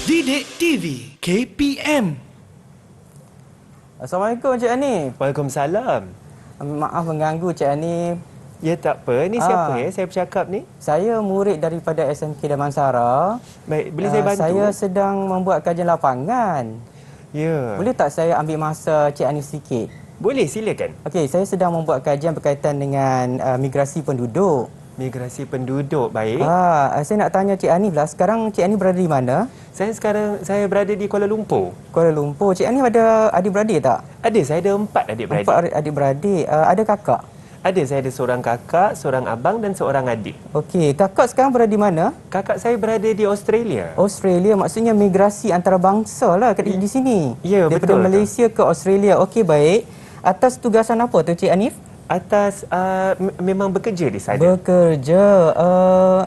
Didik TV KPM. Assalamualaikum Cik Hanif. Waalaikumsalam. Maaf mengganggu Cik Hanif. Ya tak apa. Ni siapa ya saya bercakap ni? Saya murid daripada SMK Damansara. Baik, boleh saya bantu? Saya sedang membuat kajian lapangan. Ya. Boleh tak saya ambil masa Cik Hanif sikit? Boleh, silakan. Okey, saya sedang membuat kajian berkaitan dengan migrasi penduduk. Migrasi penduduk, baik. Saya nak tanya Cik Hanif lah, sekarang Cik Hanif berada di mana? Saya berada di Kuala Lumpur. Kuala Lumpur. Cik Hanif ada adik-beradik tak? Ada, saya ada 4 adik-beradik. 4 adik-beradik. Ada kakak? Ada, saya ada seorang kakak, seorang abang dan seorang adik. Okey, kakak sekarang berada di mana? Kakak saya berada di Australia. Australia, maksudnya migrasi antarabangsa lah di sini. Ya, daripada betul. Malaysia ke Australia. Okey, baik. Atas tugasan apa tu Cik Hanif? Atas memang bekerja di sana. Bekerja.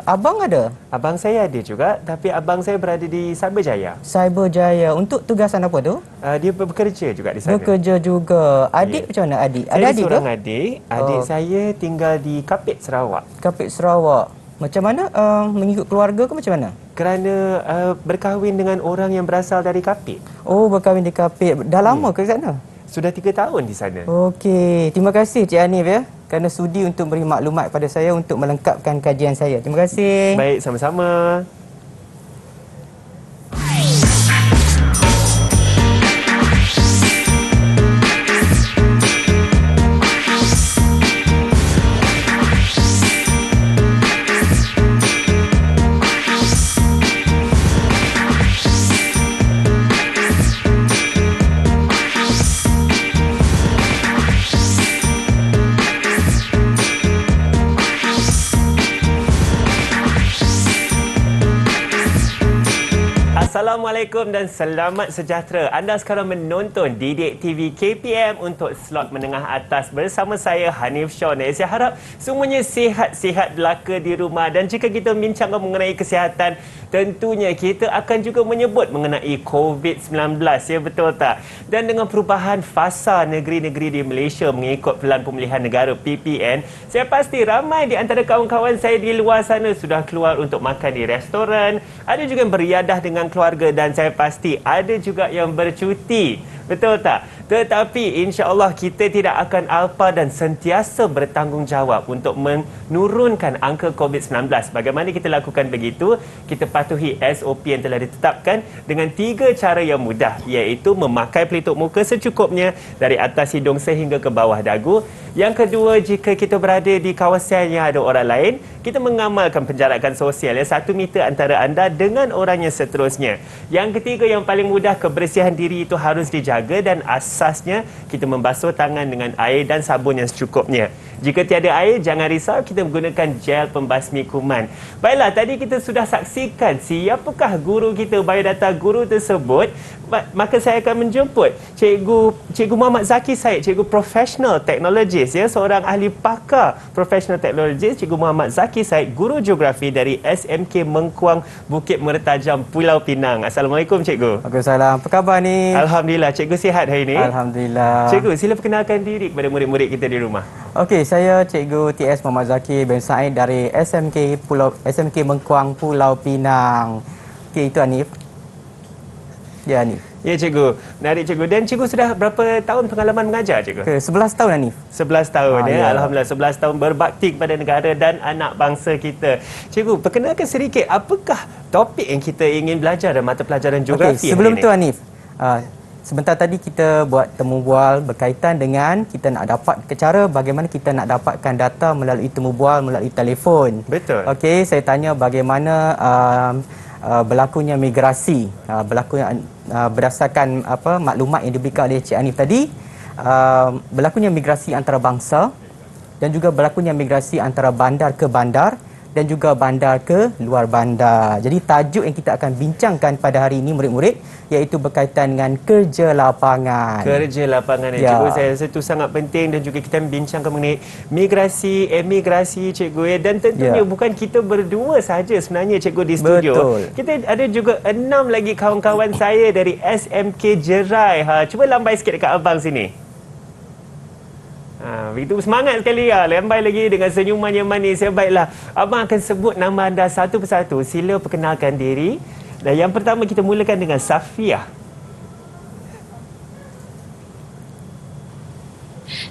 Abang ada? Abang saya ada juga, tapi abang saya berada di Cyberjaya. Cyberjaya. Untuk tugasan apa tu? Dia bekerja juga di sana. Bekerja juga. Adik macam mana adik? Saya Ada adik seorang ke? adik. Adik saya tinggal di Kapit, Sarawak. Kapit Sarawak. Macam mana? Mengikut keluarga ke macam mana? Kerana berkahwin dengan orang yang berasal dari Kapit. Oh, berkahwin di Kapit. Dah lama ke sana? Sudah 3 tahun di sana. Okey, terima kasih Cik Hanif ya kerana sudi untuk beri maklumat pada saya untuk melengkapkan kajian saya. Terima kasih. Baik, sama-sama. Assalamualaikum dan selamat sejahtera. Anda sekarang menonton Didik TV KPM untuk slot menengah atas bersama saya Hanif Shawn. Saya harap semuanya sihat-sihat belaka di rumah, dan jika kita bincangkan mengenai kesihatan, tentunya kita akan juga menyebut mengenai COVID-19, ya betul tak? Dan dengan perubahan fasa negeri-negeri di Malaysia mengikut Pelan Pemulihan Negara PPN, saya pasti ramai di antara kawan-kawan saya di luar sana sudah keluar untuk makan di restoran, ada juga yang beriadah dengan keluarga, dan saya pasti ada juga yang bercuti. Betul tak? Tetapi insya-Allah kita tidak akan alpa dan sentiasa bertanggungjawab untuk menurunkan angka COVID-19. Bagaimana kita lakukan begitu? Kita patuhi SOP yang telah ditetapkan dengan 3 cara yang mudah, iaitu memakai pelitup muka secukupnya dari atas hidung sehingga ke bawah dagu. Yang kedua, jika kita berada di kawasan yang ada orang lain, kita mengamalkan penjarakan sosial 1 meter antara anda dengan orang yang seterusnya. Yang ketiga, yang paling mudah, kebersihan diri itu harus dijaga, dan asasnya kita membasuh tangan dengan air dan sabun yang secukupnya. Jika tiada air, jangan risau, kita menggunakan gel pembasmi kuman. Baiklah, tadi kita sudah saksikan siapakah guru kita, biodata guru tersebut. Maka saya akan menjemput Cikgu Muhammad Zaki Said, Cikgu Professional Technologist, ya, seorang ahli pakar Professional Technologist, Cikgu Muhammad Zaki Said, Guru Geografi dari SMK Mengkuang, Bukit Mertajam, Pulau Pinang. Assalamualaikum Cikgu. Waalaikumsalam. Apa khabar ni? Alhamdulillah. Cikgu sihat hari ini? Alhamdulillah. Cikgu, sila perkenalkan diri kepada murid-murid kita di rumah. Okey, saya Cikgu TS Muhammad Zaki bin Said dari SMK Mengkuang, Pulau Pinang. Okey, itu Hanif. Ya, Hanif. Ya, Cikgu. Menarik, Cikgu. Dan Cikgu sudah berapa tahun pengalaman mengajar, Cikgu? 11 tahun, Hanif. 11 tahun, ya. Ya. Alhamdulillah, 11 tahun berbakti kepada negara dan anak bangsa kita. Cikgu, perkenalkan sedikit, apakah topik yang kita ingin belajar dalam mata pelajaran geografi? Okey, sebelum hari tu ini? Hanif, sebentar tadi kita buat temu bual berkaitan dengan kita nak dapat cara bagaimana kita nak dapatkan data melalui temu bual melalui telefon. Betul. Okey, saya tanya bagaimana berlakunya migrasi, berdasarkan maklumat yang diberikan oleh Cik Hanif tadi, berlakunya migrasi antarabangsa dan juga berlakunya migrasi antara bandar ke bandar dan juga bandar ke luar bandar. Jadi tajuk yang kita akan bincangkan pada hari ini murid-murid iaitu berkaitan dengan kerja lapangan. Kerja lapangan, Ya. Cikgu. Saya rasa itu sangat penting, dan juga kita membincangkan mengenai migrasi, emigrasi, Cikgu. Dan tentunya Ya. bukan kita berdua saja sebenarnya, Cikgu, di studio. Betul. Kita ada juga 6 lagi kawan-kawan saya dari SMK Jerai. Cuba lambai sikit dekat abang sini. Begitu semangat sekali ya. Lambai lagi dengan senyuman yang manis. Baiklah, abang akan sebut nama anda satu persatu. Sila perkenalkan diri. Dan yang pertama kita mulakan dengan Safia.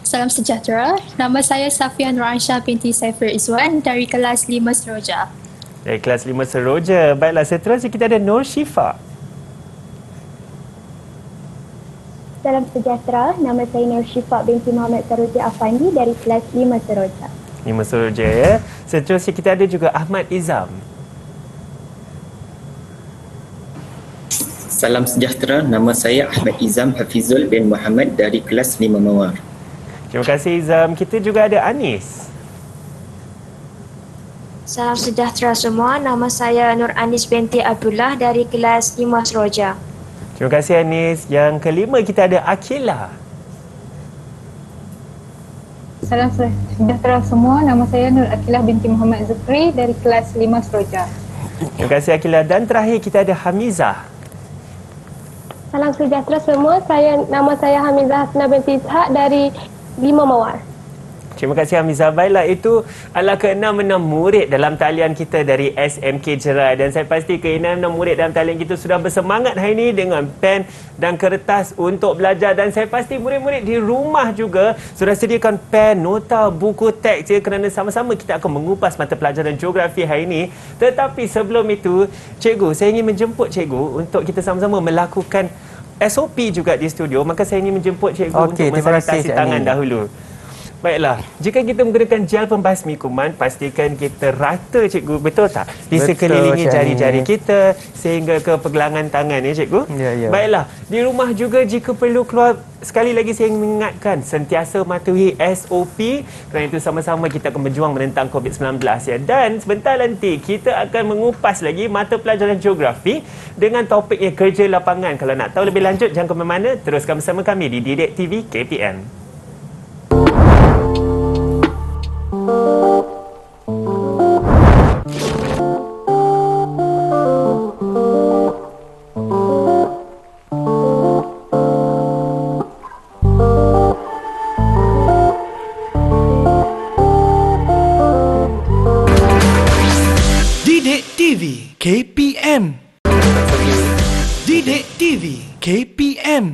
Salam sejahtera. Nama saya Safia Nur Aisyah binti Saiful Izwan dari kelas 5 Seroja. Dari kelas 5 Seroja. Baiklah, seterusnya kita ada Nur Syifa. Salam sejahtera, nama saya Nur Syifa binti Muhammad Saroja Afandi dari kelas 5 Seroja. 5 Seroja ya. Seterusnya kita ada juga Ahmad Izam. Salam sejahtera, nama saya Ahmad Izam Hafizul bin Muhammad dari kelas 5 Mawar. Terima kasih Izam. Kita juga ada Anis. Salam sejahtera semua, nama saya Nur Anis binti Abdullah dari kelas 5 Seroja. Terima kasih Anis. Yang kelima kita ada Akila. Salam sejahtera semua, nama saya Nur Akilah binti Muhammad Zukri dari kelas 5 Seroja. Terima kasih Akila. Dan terakhir kita ada Hamizah. Salam sejahtera semua, nama saya Hamizah Hasna binti Ishak dari 5 Mawar. Terima kasih Hamizah. Baiklah, itu adalah ke-6 murid dalam talian kita dari SMK Jerai. Dan saya pasti ke-6 murid dalam talian kita sudah bersemangat hari ini dengan pen dan kertas untuk belajar. Dan saya pasti murid-murid di rumah juga sudah sediakan pen, nota, buku teks ya, kerana sama-sama kita akan mengupas mata pelajaran geografi hari ini. Tetapi sebelum itu, cikgu, saya ingin menjemput cikgu untuk kita sama-sama melakukan SOP juga di studio. Maka saya ingin menjemput cikgu untuk mensanitasi tangan dahulu. Baiklah, jika kita menggunakan gel pembasmi kuman, pastikan kita rata cikgu, betul tak? Di sekelilingi jari-jari kita sehingga ke pergelangan tangan ya cikgu? Ya. Baiklah, di rumah juga jika perlu keluar, sekali lagi saya ingin mengingatkan, sentiasa mematuhi SOP, kerana itu sama-sama kita akan berjuang menentang COVID-19 ya. Dan sebentar nanti kita akan mengupas lagi mata pelajaran geografi dengan topiknya kerja lapangan. Kalau nak tahu lebih lanjut, jangan ke mana-mana, teruskan bersama kami di Didik TV KPM. Didik TV KPM. Didik TV KPM.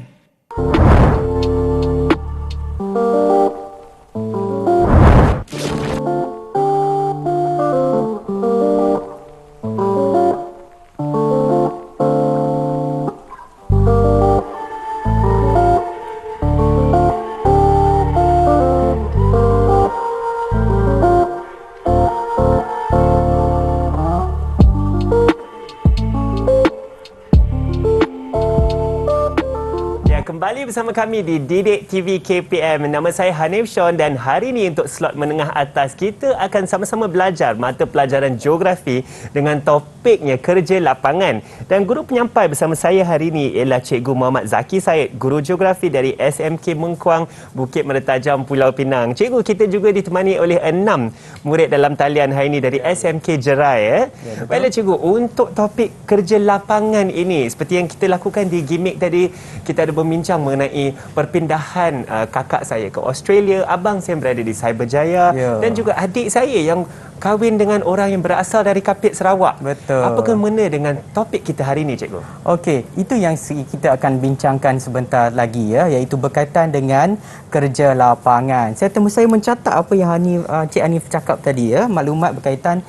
Kembali bersama kami di Didik TV KPM. Nama saya Hanif Sean dan hari ini untuk slot menengah atas kita akan sama-sama belajar mata pelajaran geografi dengan topiknya kerja lapangan. Dan guru penyampai bersama saya hari ini ialah Cikgu Muhammad Zaki Said, guru geografi dari SMK Mengkuang, Bukit Meretajam, Pulau Pinang. Cikgu, kita juga ditemani oleh 6 murid dalam talian hari ini dari SMK Jerai. Ya, baiklah cikgu, untuk topik kerja lapangan ini, seperti yang kita lakukan di gimmick tadi, kita ada berbincang mengenai perpindahan kakak saya ke Australia, abang saya berada di Cyberjaya dan juga adik saya yang kahwin dengan orang yang berasal dari Kapit, Sarawak. Betul. Apa kena dengan topik kita hari ini, cikgu? Okey, itu yang kita akan bincangkan sebentar lagi ya, iaitu berkaitan dengan kerja lapangan. Saya mencatat apa yang Cik Hanif cakap tadi ya, maklumat berkaitan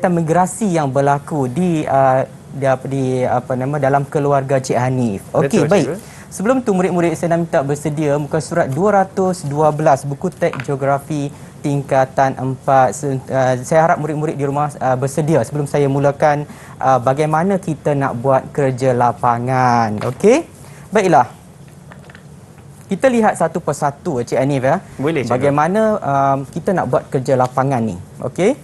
migrasi yang berlaku di dalam keluarga Cik Hanif. Okey, baik. Sebelum tu murid-murid saya nak minta bersedia muka surat 212 buku teks geografi tingkatan 4. Saya harap murid-murid di rumah bersedia sebelum saya mulakan bagaimana kita nak buat kerja lapangan. Okey? Baiklah. Kita lihat satu persatu Cik Hanif ya. Boleh, cikgu. Bagaimana kita nak buat kerja lapangan ni. Okey?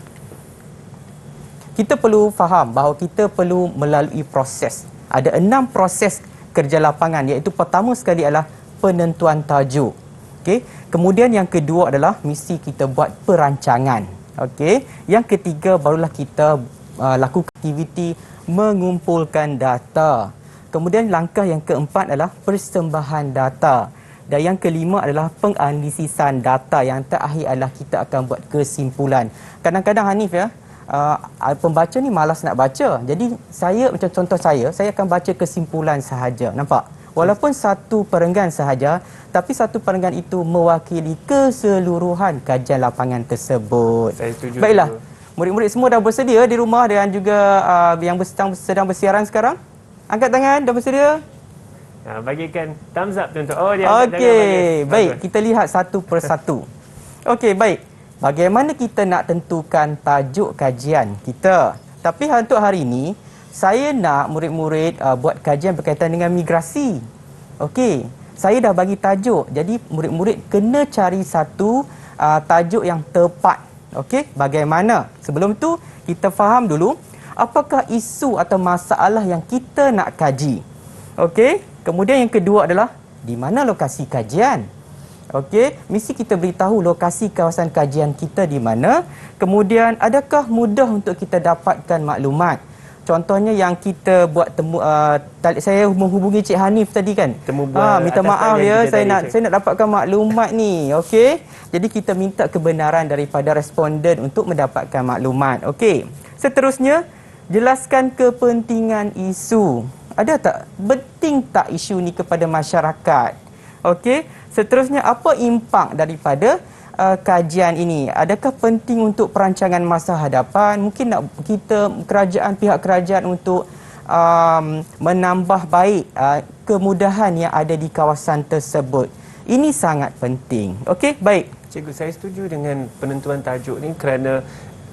Kita perlu faham bahawa kita perlu melalui proses. Ada 6 proses kerja lapangan, iaitu pertama sekali adalah penentuan tajuk. Okey. Kemudian yang kedua adalah mesti kita buat perancangan. Okey. Yang ketiga barulah kita lakukan aktiviti mengumpulkan data. Kemudian langkah yang keempat adalah persembahan data. Dan yang kelima adalah penganalisisan data. Yang terakhir adalah kita akan buat kesimpulan. Kadang-kadang Hanif ya, pembaca ni malas nak baca. Jadi saya, macam contoh saya akan baca kesimpulan sahaja. Nampak? Walaupun satu perenggan sahaja, tapi satu perenggan itu mewakili keseluruhan kajian lapangan tersebut. Saya setuju. Baiklah, murid-murid semua dah bersedia di rumah dan juga yang sedang bersiaran sekarang? Angkat tangan, dah bersedia? Bagikan thumbs up tuan-tuan. Oh, dia angkat tangan Okey, bagi. baik. Bagus. Kita lihat satu persatu. Okey, baik. Bagaimana kita nak tentukan tajuk kajian kita? Tapi untuk hari ini, saya nak murid-murid buat kajian berkaitan dengan migrasi. Okey, saya dah bagi tajuk. Jadi, murid-murid kena cari satu tajuk yang tepat. Okey, bagaimana? Sebelum tu, kita faham dulu apakah isu atau masalah yang kita nak kaji. Okey, kemudian yang kedua adalah di mana lokasi kajian. Okey, mesti kita beritahu lokasi kawasan kajian kita di mana. Kemudian adakah mudah untuk kita dapatkan maklumat. Contohnya yang kita buat saya menghubungi Cik Hanif tadi kan. Minta maaf ya, saya nak dapatkan maklumat ni. Okey. Jadi kita minta kebenaran daripada responden untuk mendapatkan maklumat. Okey. Seterusnya, jelaskan kepentingan isu. Ada tak? Penting tak isu ni kepada masyarakat? Okey. Seterusnya, apa impak daripada kajian ini? Adakah penting untuk perancangan masa hadapan? Mungkin nak kita pihak kerajaan untuk menambah baik kemudahan yang ada di kawasan tersebut. Ini sangat penting. Okey, baik. Cikgu, saya setuju dengan penentuan tajuk ni kerana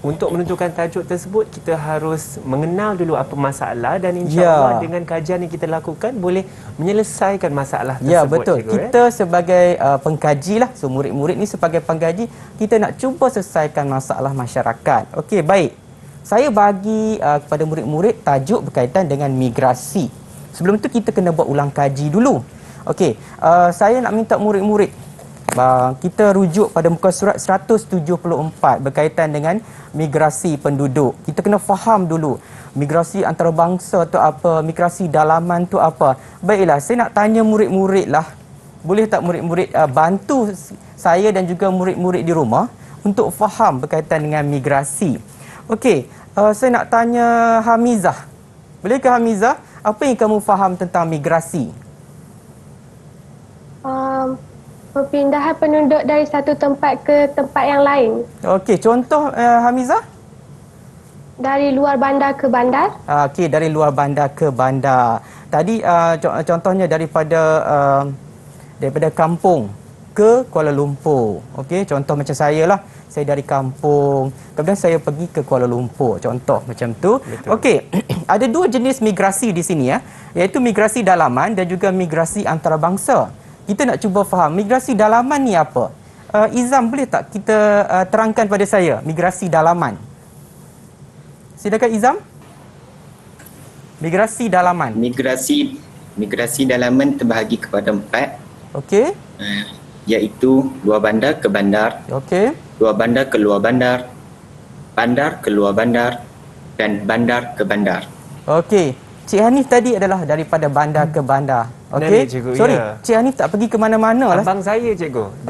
untuk menentukan tajuk tersebut, kita harus mengenal dulu apa masalah dan insya-Allah dengan kajian yang kita lakukan boleh menyelesaikan masalah tersebut. Ya, betul. Cikgu, kita sebagai pengkaji lah, so murid-murid ni sebagai pengkaji, kita nak cuba selesaikan masalah masyarakat. Okey, baik. Saya bagi kepada murid-murid tajuk berkaitan dengan migrasi. Sebelum tu kita kena buat ulang kaji dulu. Okey, saya nak minta murid-murid kita rujuk pada muka surat 174 berkaitan dengan migrasi penduduk. Kita kena faham dulu migrasi antarabangsa tu apa, migrasi dalaman tu apa. Baiklah, saya nak tanya murid-murid lah. Boleh tak murid-murid bantu saya dan juga murid-murid di rumah untuk faham berkaitan dengan migrasi. Okey, saya nak tanya Hamizah. Bolehkah Hamizah, apa yang kamu faham tentang migrasi? Perpindahan penduduk dari satu tempat ke tempat yang lain. Okey, contoh Hamizah? Dari luar bandar ke bandar. Okey, dari luar bandar ke bandar. Tadi contohnya daripada kampung ke Kuala Lumpur. Okey, contoh macam saya lah. Saya dari kampung, kemudian saya pergi ke Kuala Lumpur. Contoh macam tu. Okey, ada dua jenis migrasi di sini ya, iaitu migrasi dalaman dan juga migrasi antarabangsa. Kita nak cuba faham migrasi dalaman ni apa? Izam, boleh tak kita terangkan pada saya migrasi dalaman? Silakan Izam. Migrasi dalaman. Migrasi dalaman terbahagi kepada 4. Okey. Iaitu luar bandar ke bandar. Okey. Luar bandar ke luar bandar. Bandar ke luar bandar dan bandar ke bandar. Okey. Cik Hanif tadi adalah daripada bandar ke bandar. Okey. Sorry, ya. Cik Hanif tak pergi ke mana-mana lah. Abang saya, cikgu.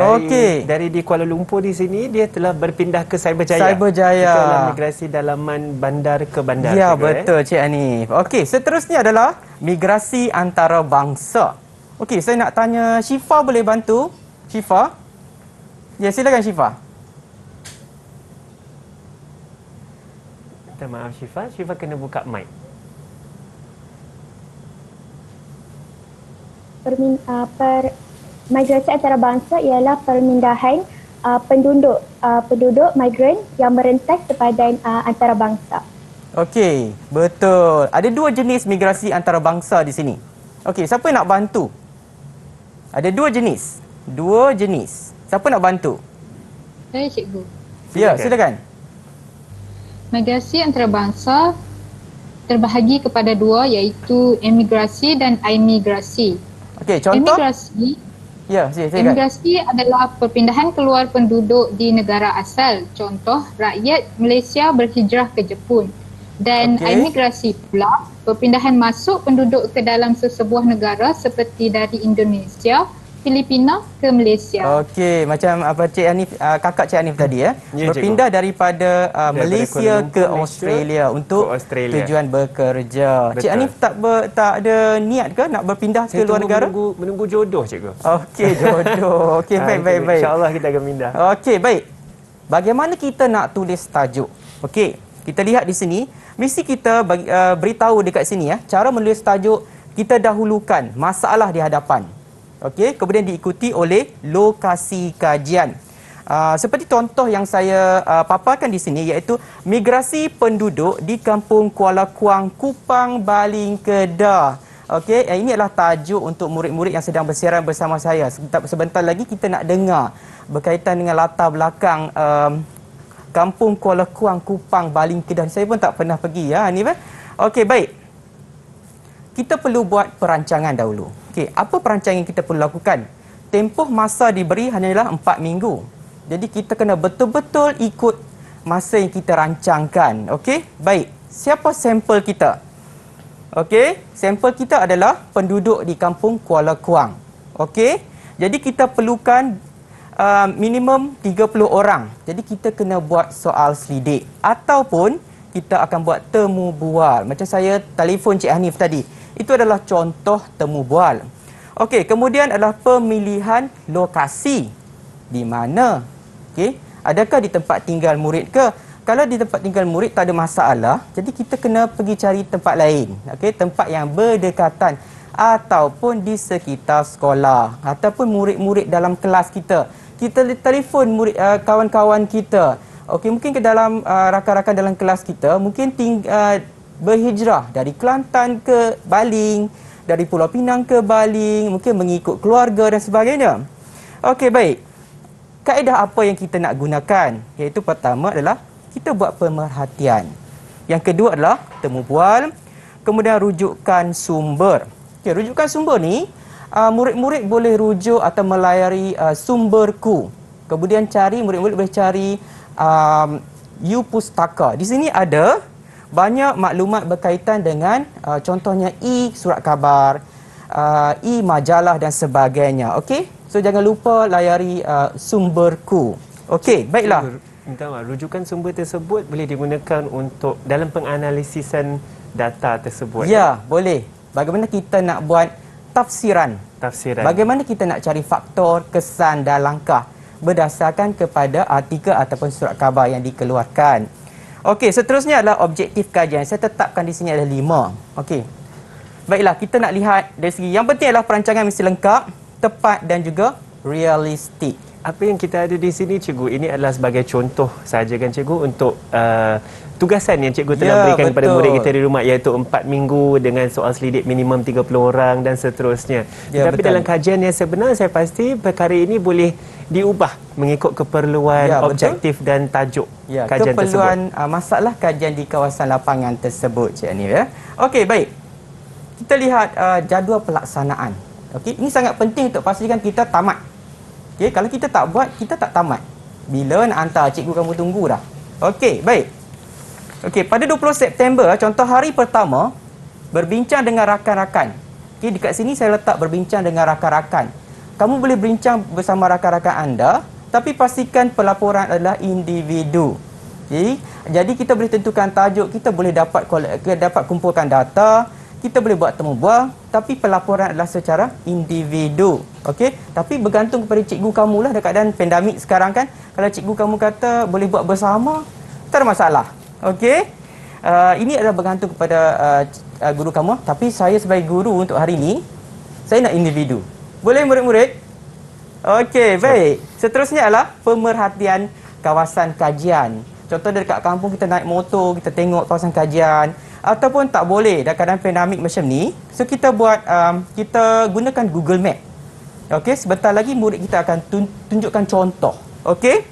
Dari di Kuala Lumpur di sini, dia telah berpindah ke Cyberjaya. Cyberjaya. Itu adalah migrasi dalaman bandar ke bandar. Ya, cikgu, betul Cik Hanif. Okey, seterusnya adalah migrasi antarabangsa. Okey, saya nak tanya Syifa, boleh bantu? Syifa? Ya, silakan Syifa. Minta maaf Syifa, Syifa kena buka mic. Migrasi antarabangsa ialah permindahan penduduk migran yang merentas sepadan antarabangsa. Okey, betul. Ada dua jenis migrasi antarabangsa di sini. Okey, siapa nak bantu? Ada dua jenis. Siapa nak bantu? Saya cikgu. Ya, silakan. Migrasi antarabangsa terbahagi kepada dua, iaitu emigrasi dan imigrasi. Okey, contoh? Emigrasi adalah perpindahan keluar penduduk di negara asal. Contoh, rakyat Malaysia berhijrah ke Jepun. Dan imigrasi pula perpindahan masuk penduduk ke dalam sesebuah negara seperti dari Indonesia Filipina ke Malaysia. Okey, macam apa Cik Hanif, kakak Cik Hanif tadi ya, Ya, berpindah daripada Malaysia Kuala Lumpur, ke Malaysia Australia untuk ke Australia. tujuan bekerja. Betul. Cik Hanif tak ada niat ke nak berpindah ke luar negara? menunggu jodoh, cikgu. Okey, jodoh. Okey, baik. InsyaAllah kita akan pindah. Okey, baik. Bagaimana kita nak tulis tajuk? Okey, kita lihat di sini, mesti kita beritahu dekat sini ya, cara menulis tajuk kita dahulukan masalah di hadapan. Okey, kemudian diikuti oleh lokasi kajian. Seperti contoh yang saya paparkan di sini iaitu migrasi penduduk di Kampung Kuala Kuang, Kupang, Baling, Kedah. Okey, ini adalah tajuk untuk murid-murid yang sedang bersiaran bersama saya. Sebentar lagi kita nak dengar berkaitan dengan latar belakang Kampung Kuala Kuang, Kupang, Baling, Kedah. Saya pun tak pernah pergi ya, Hanif. Okey, baik. Kita perlu buat perancangan dahulu. Okey, apa perancangan yang kita perlu lakukan? Tempoh masa diberi hanyalah 4 minggu. Jadi kita kena betul-betul ikut masa yang kita rancangkan. Okey, baik. Siapa sampel kita? Okey, sampel kita adalah penduduk di Kampung Kuala Kuang. Okey, jadi kita perlukan minimum 30 orang. Jadi kita kena buat soal selidik ataupun kita akan buat temu bual. Macam saya telefon Cik Hanif tadi. Itu adalah contoh temu bual. Okey, kemudian adalah pemilihan lokasi. Di mana? Okey, adakah di tempat tinggal murid ke? Kalau di tempat tinggal murid tak ada masalah, jadi kita kena pergi cari tempat lain. Okey, tempat yang berdekatan ataupun di sekitar sekolah ataupun murid-murid dalam kelas kita. Kita telefon murid kawan-kawan kita. Okey, mungkin ke dalam rakan-rakan dalam kelas kita mungkin berhijrah dari Kelantan ke Baling, dari Pulau Pinang ke Baling, mungkin mengikut keluarga dan sebagainya. Okey, baik. Kaedah apa yang kita nak gunakan? Iaitu pertama adalah kita buat pemerhatian. Yang kedua adalah temu bual, kemudian rujukan sumber. Okey, rujukan sumber ni murid-murid boleh rujuk atau melayari sumberku. Kemudian murid-murid boleh cari U-Pustaka. Di sini ada banyak maklumat berkaitan dengan contohnya surat khabar, majalah dan sebagainya. Okey? So jangan lupa layari sumberku. Okey, baiklah. Minta maaf, rujukan sumber tersebut boleh digunakan untuk dalam penganalisisan data tersebut. Ya, boleh. Bagaimana kita nak buat tafsiran? Bagaimana kita nak cari faktor, kesan dan langkah berdasarkan kepada artikel ataupun surat khabar yang dikeluarkan. Okey, seterusnya adalah objektif kajian. Saya tetapkan di sini ada 5. Okey. Baiklah, kita nak lihat dari segi yang penting adalah perancangan mesti lengkap, tepat dan juga realistik. Apa yang kita ada di sini, cikgu, ini adalah sebagai contoh saja kan, cikgu, untuk tugasan yang cikgu telah berikan kepada murid kita di rumah, iaitu 4 minggu dengan soal selidik minimum 30 orang dan seterusnya. Tapi dalam kajian yang sebenar, saya pasti perkara ini boleh diubah mengikut keperluan objektif dan tajuk kajian tersebut. Keperluan masalah kajian di kawasan lapangan tersebut, Cik Hanif ya. Okey, baik. Kita lihat jadual pelaksanaan. Okey, ini sangat penting untuk pastikan kita tamat. Okey, kalau kita tak buat, kita tak tamat. Bila nak hantar, cikgu kamu tunggu dah. Okey, baik. Okey, pada 20 September, contoh hari pertama, berbincang dengan rakan-rakan. Okey, dekat sini saya letak berbincang dengan rakan-rakan. Kamu boleh berbincang bersama rakan-rakan anda, tapi pastikan pelaporan adalah individu. Jadi kita boleh tentukan tajuk, kita boleh dapat kumpulkan data, kita boleh buat temu bual, tapi pelaporan adalah secara individu. Okey, tapi bergantung kepada cikgu kamu lah dekat keadaan pandemik sekarang kan. Kalau cikgu kamu kata boleh buat bersama, tak ada masalah. Okey. Ini adalah bergantung kepada guru kamu, tapi saya sebagai guru untuk hari ini, saya nak individu. Boleh murid-murid? Okey, baik. Seterusnya adalah pemerhatian kawasan kajian. Contoh dekat kampung kita naik motor, kita tengok kawasan kajian. Ataupun tak boleh dalam keadaan pandemik macam ni, so kita buat kita gunakan Google Map. Okey, sebentar lagi murid kita akan tunjukkan contoh. Okey,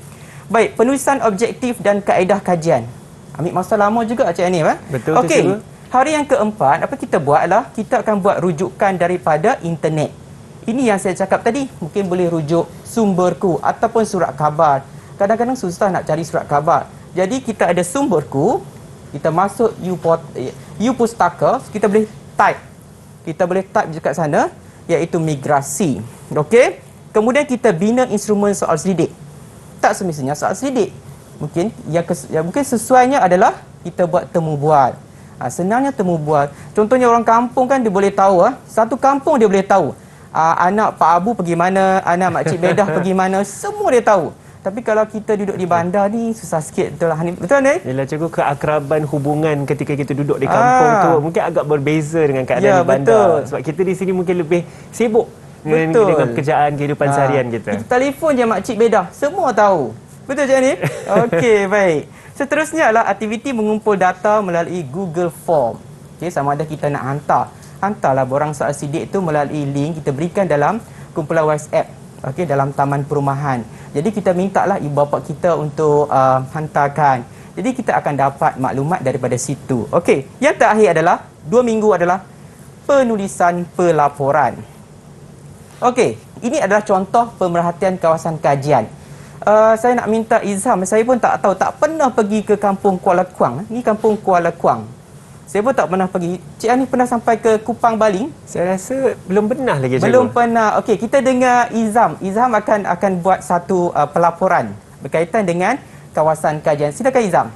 baik, penulisan objektif dan kaedah kajian. Ambil masa lama juga Cik Hanif. Betul. Okey, hari yang keempat, apa kita buat adalah kita akan buat rujukan daripada internet. Ini yang saya cakap tadi, mungkin boleh rujuk sumberku ataupun surat khabar. Kadang-kadang susah nak cari surat khabar. Jadi kita ada sumberku, kita masuk U-Pustaka, kita boleh type. Kita boleh type dekat sana. iaitu migrasi. Okey. Kemudian kita bina instrumen soal selidik. Tak semestinya soal selidik. Mungkin mungkin sesuainya adalah kita buat temu bual. Senangnya temu bual. Contohnya orang kampung kan dia boleh tahu, satu kampung dia boleh tahu. Anak Pak Abu pergi mana, anak Makcik Bedah pergi mana, semua dia tahu. Tapi kalau kita duduk di bandar ni susah sikit, betul lah Hanif. Betul ni? Yalah cikgu, keakraban hubungan ketika kita duduk di kampung tu mungkin agak berbeza dengan keadaan di bandar. Betul. Sebab kita di sini mungkin lebih sibuk dengan pekerjaan kehidupan seharian kita. Kita telefon je Makcik Bedah, semua tahu. Betul Cik Hanif? Okey, baik. Seterusnya adalah aktiviti mengumpul data melalui Google Form. Okey, sama ada kita nak hantarlah borang soal sidik itu melalui link kita berikan dalam kumpulan WhatsApp. Okey, dalam taman perumahan. Jadi kita mintalah ibu bapa kita untuk hantarkan. Jadi kita akan dapat maklumat daripada situ. Okey, yang terakhir adalah 2 minggu adalah penulisan pelaporan. Okey, ini adalah contoh pemerhatian kawasan kajian. Saya nak minta Izham, saya pun tak tahu, tak pernah pergi ke kampung Kuala Kuang. Ni kampung Kuala Kuang. Saya pun tak pernah pergi. Cik Ani pernah sampai ke Kupang Baling? Saya rasa belum pernah lagi cikgu. Belum pernah. Okey, kita dengar Izham. Izham akan buat satu pelaporan berkaitan dengan kawasan kajian. Silakan Izham.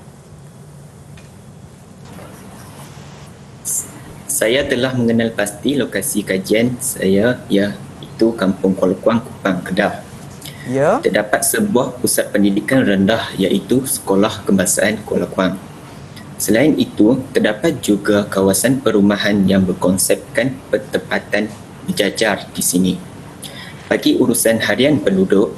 Saya telah mengenal pasti lokasi kajian saya, iaitu Kampung Kuala Kuang, Kupang, Kedah. Ya. Terdapat sebuah pusat pendidikan rendah iaitu Sekolah Kebangsaan Kuala Kuang. Selain itu, terdapat juga kawasan perumahan yang berkonsepkan pertempatan berjajar di sini. Bagi urusan harian penduduk,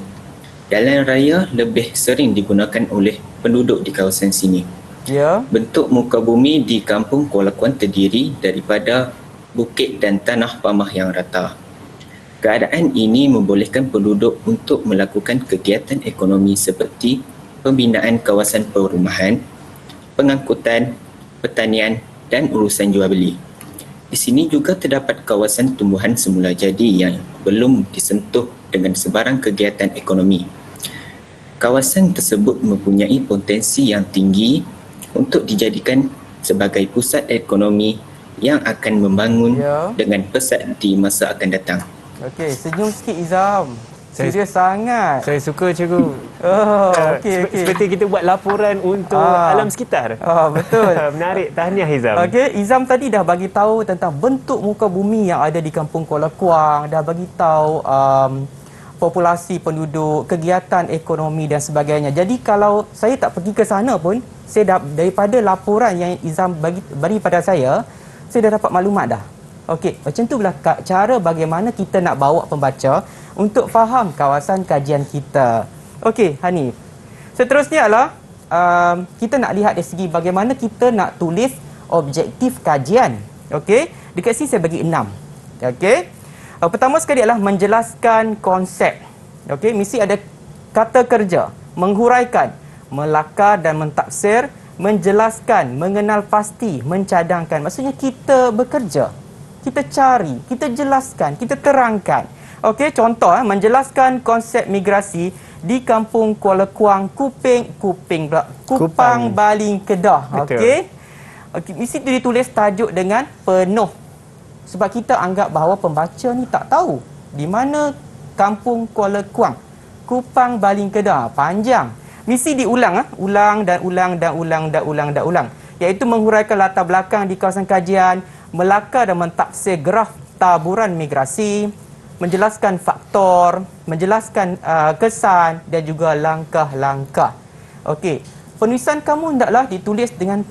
jalan raya lebih sering digunakan oleh penduduk di kawasan sini. Ya. Bentuk muka bumi di Kampung Kuala Kuang terdiri daripada bukit dan tanah pamah yang rata. Keadaan ini membolehkan penduduk untuk melakukan kegiatan ekonomi seperti pembinaan kawasan perumahan, pengangkutan, pertanian dan urusan jual beli. Di sini juga terdapat kawasan tumbuhan semula jadi yang belum disentuh dengan sebarang kegiatan ekonomi. Kawasan tersebut mempunyai potensi yang tinggi untuk dijadikan sebagai pusat ekonomi yang akan membangun dengan pesat di masa akan datang. Okey, senyum sikit Izham. Serius sangat. Saya suka cikgu. Okey. Seperti kita buat laporan untuk alam sekitar. Betul. Menarik. Tahniah Izham. Okey, Izham tadi dah bagi tahu tentang bentuk muka bumi yang ada di Kampung Kuala Kuang, dah bagi tahu populasi penduduk, kegiatan ekonomi dan sebagainya. Jadi kalau saya tak pergi ke sana pun, saya dah, daripada laporan yang Izham bagi pada saya dah dapat maklumat dah. Okey, macam tu pula cara bagaimana kita nak bawa pembaca untuk faham kawasan kajian kita. Okey, Hanif. Seterusnya adalah kita nak lihat dari segi bagaimana kita nak tulis objektif kajian. Okey, dekat sini saya bagi 6. Okey. Pertama sekali adalah menjelaskan konsep. Okey, mesti ada kata kerja, menghuraikan, melakar dan mentafsir, menjelaskan, mengenal pasti, mencadangkan. Maksudnya kita bekerja. Kita cari, kita jelaskan, kita terangkan. Okey, contoh menjelaskan konsep migrasi di Kampung Kuala Kuang, Kupang Baling, Kedah. Okey. Okey, mesti ditulis tajuk dengan penuh. Sebab kita anggap bahawa pembaca ni tak tahu di mana Kampung Kuala Kuang, Kupang Baling, Kedah. Panjang. Mesti diulang, ulang dan ulang dan ulang dan ulang dan ulang. Iaitu menghuraikan latar belakang di kawasan kajian, melakar dan mentafsir graf taburan migrasi, menjelaskan faktor, menjelaskan kesan dan juga langkah-langkah. Okey, penulisan kamu hendaklah ditulis dengan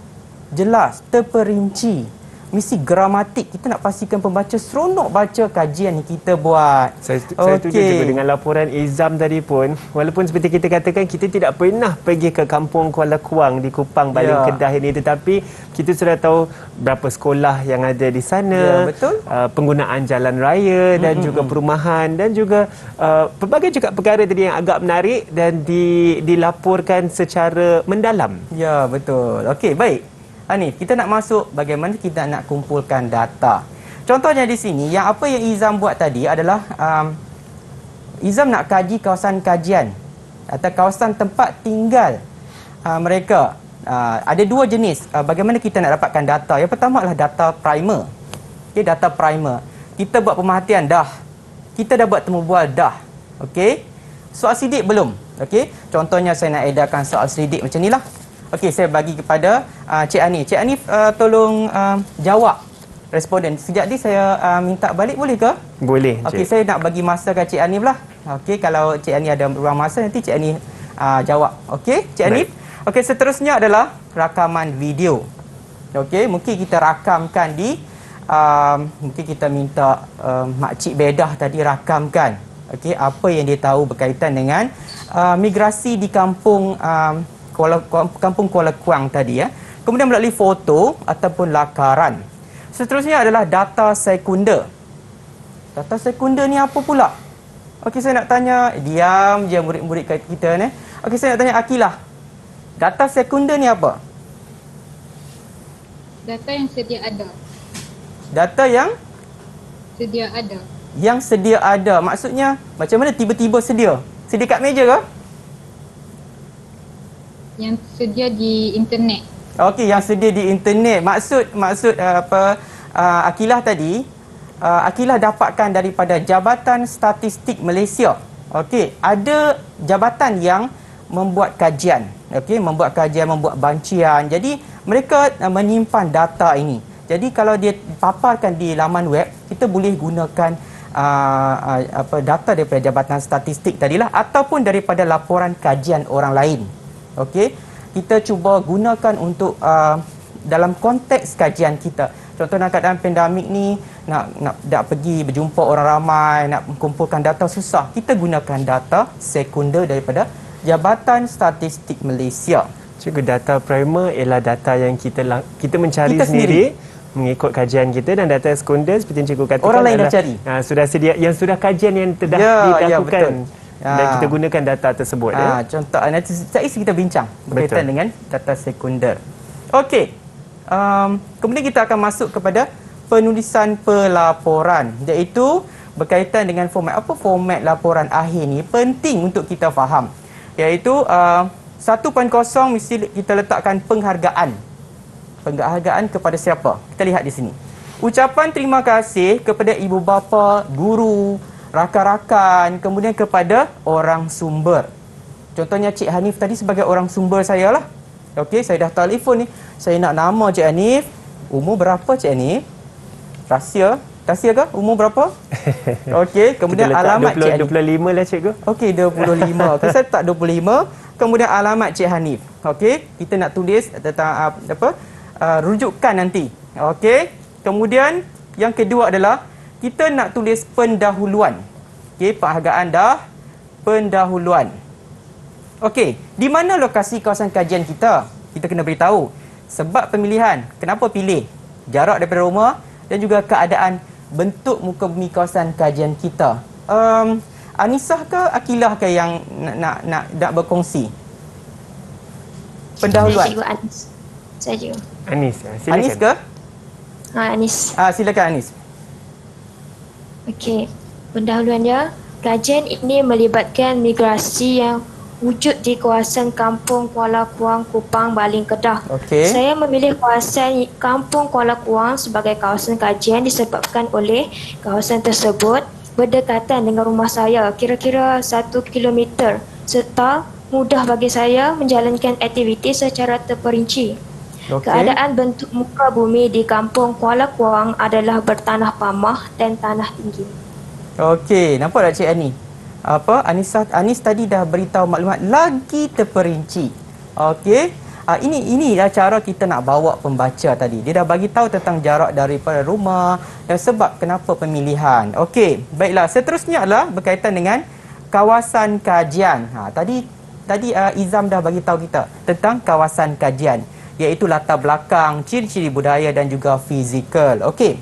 jelas, terperinci. Mesti gramatik. Kita nak pastikan pembaca seronok baca kajian yang kita buat. Saya setuju juga dengan laporan Izham tadi pun. Walaupun seperti kita katakan, kita tidak pernah pergi ke Kampung Kuala Kuang di Kupang Baling, Kedah ini. Tetapi kita sudah tahu berapa sekolah yang ada di sana. Betul. Penggunaan jalan raya dan juga perumahan. Dan juga pelbagai juga perkara tadi yang agak menarik dan dilaporkan secara mendalam. Ya, betul. Okey, baik. Hanif, kita nak masuk bagaimana kita nak kumpulkan data. Contohnya di sini, apa yang Izham buat tadi adalah Izham nak kaji kawasan kajian atau kawasan tempat tinggal mereka. Ada dua jenis bagaimana kita nak dapatkan data. Yang pertama adalah data primer. Okay, data primer. Kita buat pemerhatian dah. Kita dah buat temu bual dah. Okey. Soal sidik belum? Okey. Contohnya saya nak edarkan soal sidik macam inilah. Okey, saya bagi kepada Cik Hanif. Cik Hanif tolong jawab responden. Sekejap ni saya minta balik boleh ke? Boleh. Okey, saya nak bagi masa ke Cik Hanif lah. Okey, kalau Cik Hanif ada ruang masa nanti Cik Hanif jawab. Okey, Cik Hanif. Okey, seterusnya adalah rakaman video. Okey, mungkin kita rakamkan di mungkin kita minta Makcik Bedah tadi rakamkan. Okey, apa yang dia tahu berkaitan dengan migrasi di kampung Kampung Kuala Kuang tadi ya. Kemudian melalui foto ataupun lakaran. Seterusnya adalah data sekunder. Data sekunder ni apa pula? Okey, saya nak tanya, diam je murid-murid kita ni. Okey, saya nak tanya Akilah. Data sekunder ni apa? Data yang sedia ada. Data yang Sedia ada. yang sedia ada. Maksudnya macam mana tiba-tiba sedia? Sedia kat meja ke? Yang sedia di internet. Okey, yang sedia di internet. Maksud Akilah tadi, Akilah dapatkan daripada Jabatan Statistik Malaysia. Okey, ada jabatan yang membuat kajian. Okey, membuat kajian, membuat bancian. Jadi mereka menyimpan data ini. Jadi kalau dia paparkan di laman web, kita boleh gunakan data daripada Jabatan Statistik tadilah ataupun daripada laporan kajian orang lain. Okey, kita cuba gunakan untuk dalam konteks kajian kita. Contoh dalam keadaan pandemik ni nak pergi berjumpa orang ramai, nak mengumpulkan data susah. Kita gunakan data sekunder daripada Jabatan Statistik Malaysia. Cikgu, data primer ialah data yang kita mencari Kita sendiri. Mengikut kajian kita, dan data sekunder seperti yang cikgu katakan Orang lain dah adalah, cari. Sudah sedia, yang sudah kajian yang telah dilakukan. Dan kita gunakan data tersebut. Contoh nanti kita bincang berkaitan dengan data sekunder. Okey. Kemudian kita akan masuk kepada penulisan pelaporan, iaitu berkaitan dengan format. Apa format laporan akhir ni penting untuk kita faham. Iaitu 1.0 mesti kita letakkan penghargaan. Penghargaan kepada siapa? Kita lihat di sini. Ucapan terima kasih kepada ibu bapa, guru, rakan-rakan, kemudian kepada orang sumber. Contohnya Cik Hanif tadi sebagai orang sumber saya lah. Okey, saya dah telefon ni. Saya nak nama Cik Hanif. Umur berapa Cik Hanif? Rahsia. Rahsia ke? Umur berapa? Okey, kemudian alamat Cik Hanif. 25 lah cikgu. Okey, 25. Okey, saya tak 25. Kemudian alamat Cik Hanif. Okey, kita nak tulis tentang rujukan nanti. Okey. Kemudian yang kedua adalah kita nak tulis pendahuluan. Okey, penghargaan dah, pendahuluan. Okey, di mana lokasi kawasan kajian kita? Kita kena beritahu sebab pemilihan, kenapa pilih, jarak daripada rumah dan juga keadaan bentuk muka bumi kawasan kajian kita. Anisah ke Akilah ke yang nak berkongsi? Pendahuluan. Cikgu Anis. Saya cikgu. Anis, silakan. Anis ke? Anis. Silakan Anis. Okey. Pendahuluannya, kajian ini melibatkan migrasi yang wujud di kawasan Kampung Kuala Kuang, Kupang, Baling, Kedah. Okey. Saya memilih kawasan Kampung Kuala Kuang sebagai kawasan kajian disebabkan oleh kawasan tersebut berdekatan dengan rumah saya kira-kira 1 kilometer serta mudah bagi saya menjalankan aktiviti secara terperinci. Okey. Keadaan bentuk muka bumi di Kampung Kuala Kuang adalah bertanah pamah dan tanah tinggi. Okey, nampak tak Cik Ani? Anis tadi dah beritahu maklumat lagi terperinci. Okey. Ini dah cara kita nak bawa pembaca tadi. Dia dah bagi tahu tentang jarak daripada rumah dan sebab kenapa pemilihan. Okey, baiklah. Seterusnya adalah berkaitan dengan kawasan kajian. Tadi Izam dah bagi tahu kita tentang kawasan kajian, iaitu latar belakang, ciri-ciri budaya dan juga fizikal. Okey.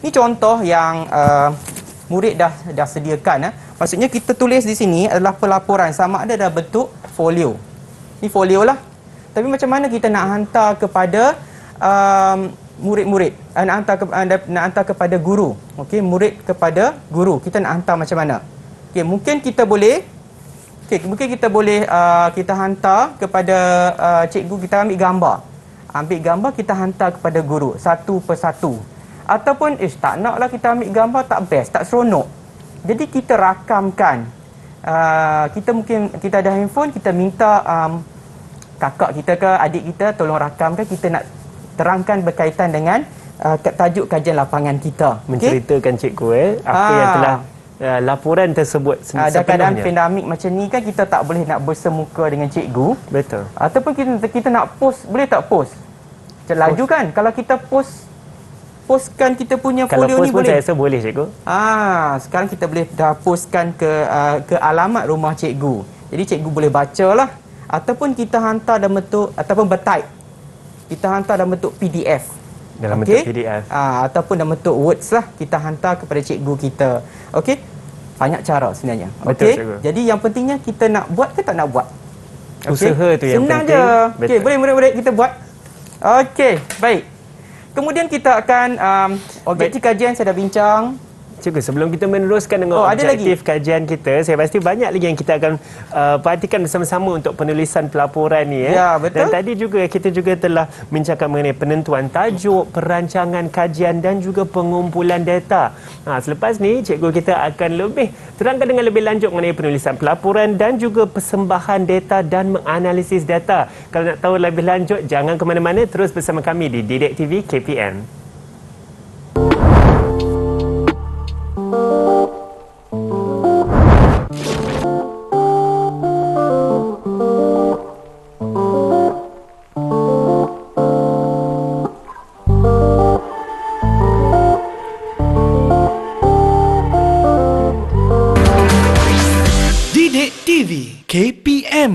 Ini contoh yang murid dah sediakan. Maksudnya kita tulis di sini adalah pelaporan sama ada dalam bentuk folio. Ini folio lah. Tapi macam mana kita nak hantar kepada murid-murid? Nak hantar kepada guru. Okey, murid kepada guru. Kita nak hantar macam mana? Okey, mungkin kita boleh kita hantar kepada cikgu, kita ambil gambar. Kita hantar kepada guru satu persatu. Ataupun tak naklah kita ambil gambar, tak best, tak seronok. Jadi kita rakamkan. Kita mungkin kita ada handphone, kita minta kakak kita ke adik kita tolong rakamkan, kita nak terangkan berkaitan dengan tajuk kajian lapangan kita. Menceritakan cikgu apa yang telah laporan tersebut sepenuhnya. Dalam keadaan pandemik macam ni kan, kita tak boleh nak bersemuka dengan cikgu. Betul. Ataupun kita nak post, boleh tak post? Laju kan? Kalau kita postkan kita punya kalau folio post ni boleh? Saya rasa boleh cikgu. Sekarang kita boleh dah postkan ke alamat rumah cikgu. Jadi cikgu boleh baca lah. Ataupun kita hantar dalam bentuk, ataupun bertype. Kita hantar dalam bentuk PDF. Dalam bentuk PDF. Ataupun dalam bentuk words lah, kita hantar kepada cikgu kita. Okey? Banyak cara sebenarnya. Okey? Jadi yang pentingnya kita nak buat ke tak nak buat? Usaha tu yang senang penting. Senang je. Okey, boleh murid-murid kita buat. Okey, baik. Kemudian kita akan objektif kajian saya dah bincang. Cikgu, sebelum kita meneruskan dengan objektif kajian kita, saya pasti banyak lagi yang kita akan perhatikan bersama-sama untuk penulisan pelaporan ni. Ya, betul. Dan tadi juga kita juga telah bincangkan mengenai penentuan tajuk, perancangan kajian dan juga pengumpulan data. Selepas ni, cikgu kita akan lebih terangkan dengan lebih lanjut mengenai penulisan pelaporan dan juga persembahan data dan menganalisis data. Kalau nak tahu lebih lanjut, jangan ke mana-mana, terus bersama kami di Didik TV KPM. Didik TV KPM.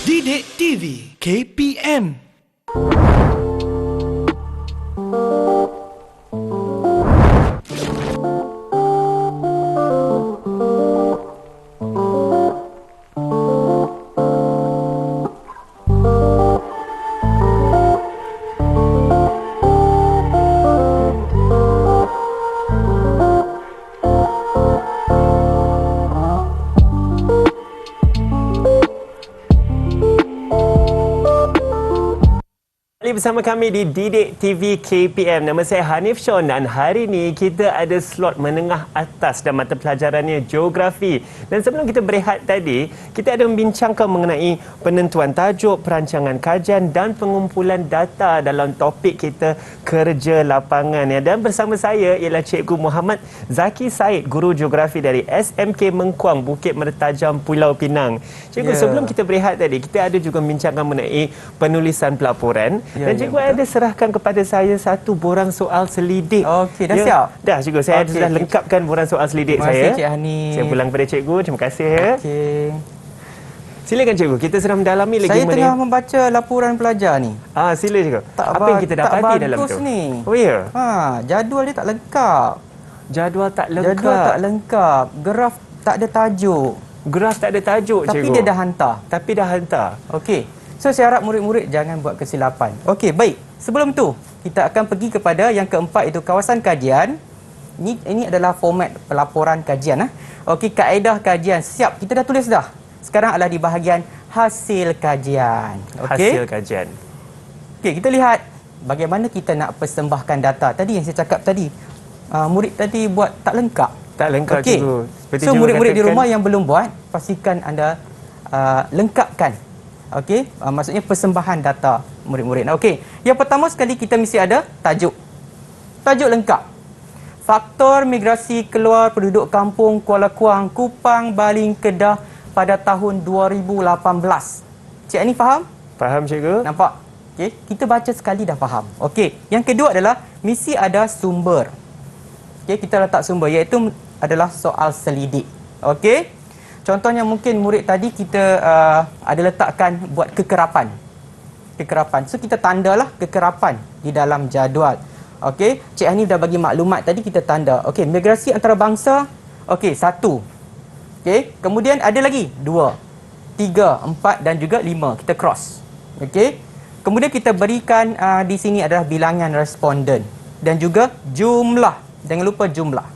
Didik TV KPM. Bersama kami di Didik TV KPM. Nama saya Hanif Sean dan hari ini kita ada slot menengah atas dan mata pelajarannya geografi. Dan sebelum kita berehat tadi, kita ada membincangkan mengenai penentuan tajuk, perancangan kajian dan pengumpulan data dalam topik kita kerja lapangan. Dan bersama saya ialah Cikgu Muhammad Zaki Said, guru geografi dari SMK Mengkuang, Bukit Mertajam, Pulau Pinang. Cikgu, sebelum kita berehat tadi, kita ada juga membincangkan mengenai penulisan pelaporan. Dan cikgu ada serahkan kepada saya satu borang soal selidik. Okey, dah siap? Dah cikgu, saya sudah lengkapkan borang soal selidik saya. Terima kasih Cik Hani. Saya pulang kepada cikgu, terima kasih ya. Okey. Silakan cikgu, kita sedang mendalami lagi. Saya tengah membaca laporan pelajar ni. Sila cikgu. Apa yang kita dapati dalam tu? Ni. Oh ya? Jadual dia tak lengkap. Jadual tak lengkap. Graf tak ada tajuk. Graf tak ada tajuk, cikgu. Tapi dia dah hantar. Okey. So saya harap murid-murid jangan buat kesilapan. Okey, baik. Sebelum tu, kita akan pergi kepada yang keempat, iaitu kawasan kajian. Ini adalah format pelaporan kajian. Okey, kaedah kajian. Siap, kita dah tulis dah. Sekarang adalah di bahagian hasil kajian. Hasil kajian. Okey, kita lihat bagaimana kita nak persembahkan data. Tadi yang saya cakap tadi, murid tadi buat tak lengkap. Tak lengkap, cikgu. So murid-murid di rumah yang belum buat, pastikan anda lengkapkan. Okey, maksudnya persembahan data murid-murid. Okey, yang pertama sekali kita mesti ada tajuk. Tajuk lengkap. Faktor migrasi keluar penduduk kampung Kuala Kuang, Kupang, Baling, Kedah pada tahun 2018. Cik Ani faham? Faham, cikgu. Nampak? Okey, kita baca sekali dah faham. Okey, yang kedua adalah mesti ada sumber. Okey, kita letak sumber, iaitu adalah soal selidik. Okey? Contohnya mungkin murid tadi kita ada letakkan buat kekerapan. So kita tandalah kekerapan di dalam jadual. Okey, Cik Hanif dah bagi maklumat tadi, kita tanda. Okey, migrasi antarabangsa. Okey, 1. Okey, kemudian ada lagi 2, 3, 4 dan juga 5. Kita cross. Okey. Kemudian kita berikan di sini adalah bilangan responden dan juga jumlah. Jangan lupa jumlah.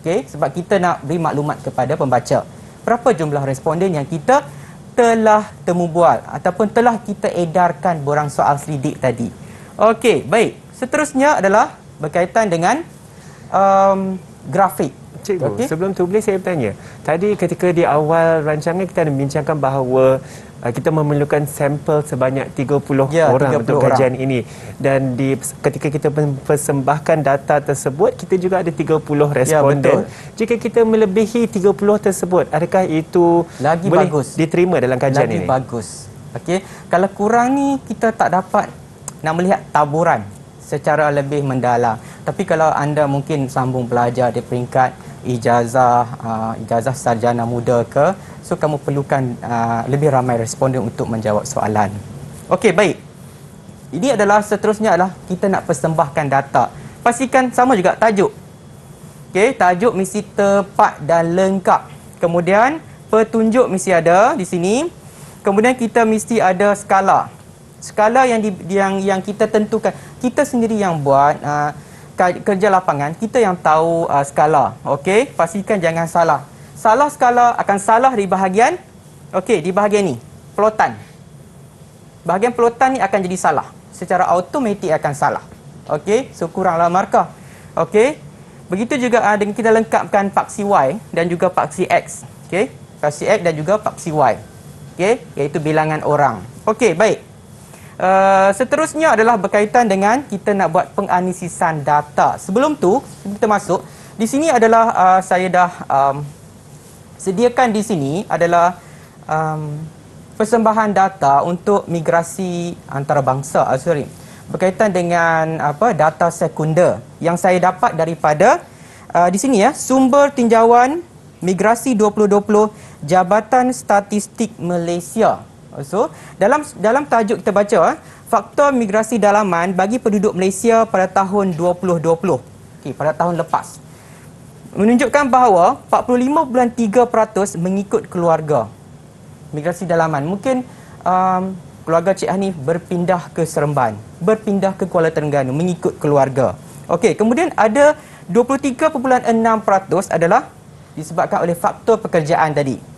Okey, sebab kita nak beri maklumat kepada pembaca. Berapa jumlah responden yang kita telah temu bual ataupun telah kita edarkan borang soal selidik tadi. Okey, baik. Seterusnya adalah berkaitan dengan grafik. Cikgu, sebelum tu boleh saya bertanya. Tadi ketika di awal rancangan kita ada membincangkan bahawa kita memerlukan sampel sebanyak 30 orang 30 untuk kajian ini. Dan ketika kita mempersembahkan data tersebut, kita juga ada 30 responden. Jika kita melebihi 30 tersebut, adakah itu lagi boleh bagus diterima dalam kajian ini? Lagi bagus. Okey, kalau kurang ni kita tak dapat nak melihat taburan secara lebih mendalam. Tapi kalau anda mungkin sambung belajar di peringkat ijazah sarjana muda ke, so kamu perlukan lebih ramai responden untuk menjawab soalan. Okey, baik. Ini adalah seterusnya adalah kita nak persembahkan data. Pastikan sama juga tajuk. Okey, tajuk mesti tepat dan lengkap. Kemudian petunjuk mesti ada di sini. Kemudian kita mesti ada skala. Skala yang kita tentukan. Kita sendiri yang buat kerja lapangan, kita yang tahu skala. Okey, pastikan jangan salah. Salah skala akan salah di bahagian di bahagian ni, plotan. Bahagian plotan ni akan jadi salah. Secara automatik akan salah. Okey, so kuranglah markah. Okey. Begitu juga dengan kita lengkapkan paksi Y dan juga paksi X. Okey, paksi X dan juga paksi Y. Okey, iaitu bilangan orang. Okey, baik. Seterusnya adalah berkaitan dengan kita nak buat penganalisisan data. Sebelum tu, kita masuk, di sini adalah saya dah sediakan di sini adalah persembahan data untuk migrasi antarabangsa. Berkaitan dengan data sekunder yang saya dapat daripada di sini sumber tinjauan migrasi 2020 Jabatan Statistik Malaysia. So, dalam tajuk kita baca faktor migrasi dalaman bagi penduduk Malaysia pada tahun 2020. Okey, pada tahun lepas. Menunjukkan bahawa 45.3% mengikut keluarga. Migrasi dalaman. Mungkin keluarga Cik Hanif berpindah ke Seremban, berpindah ke Kuala Terengganu mengikut keluarga. Okey, kemudian ada 23.6% adalah disebabkan oleh faktor pekerjaan tadi.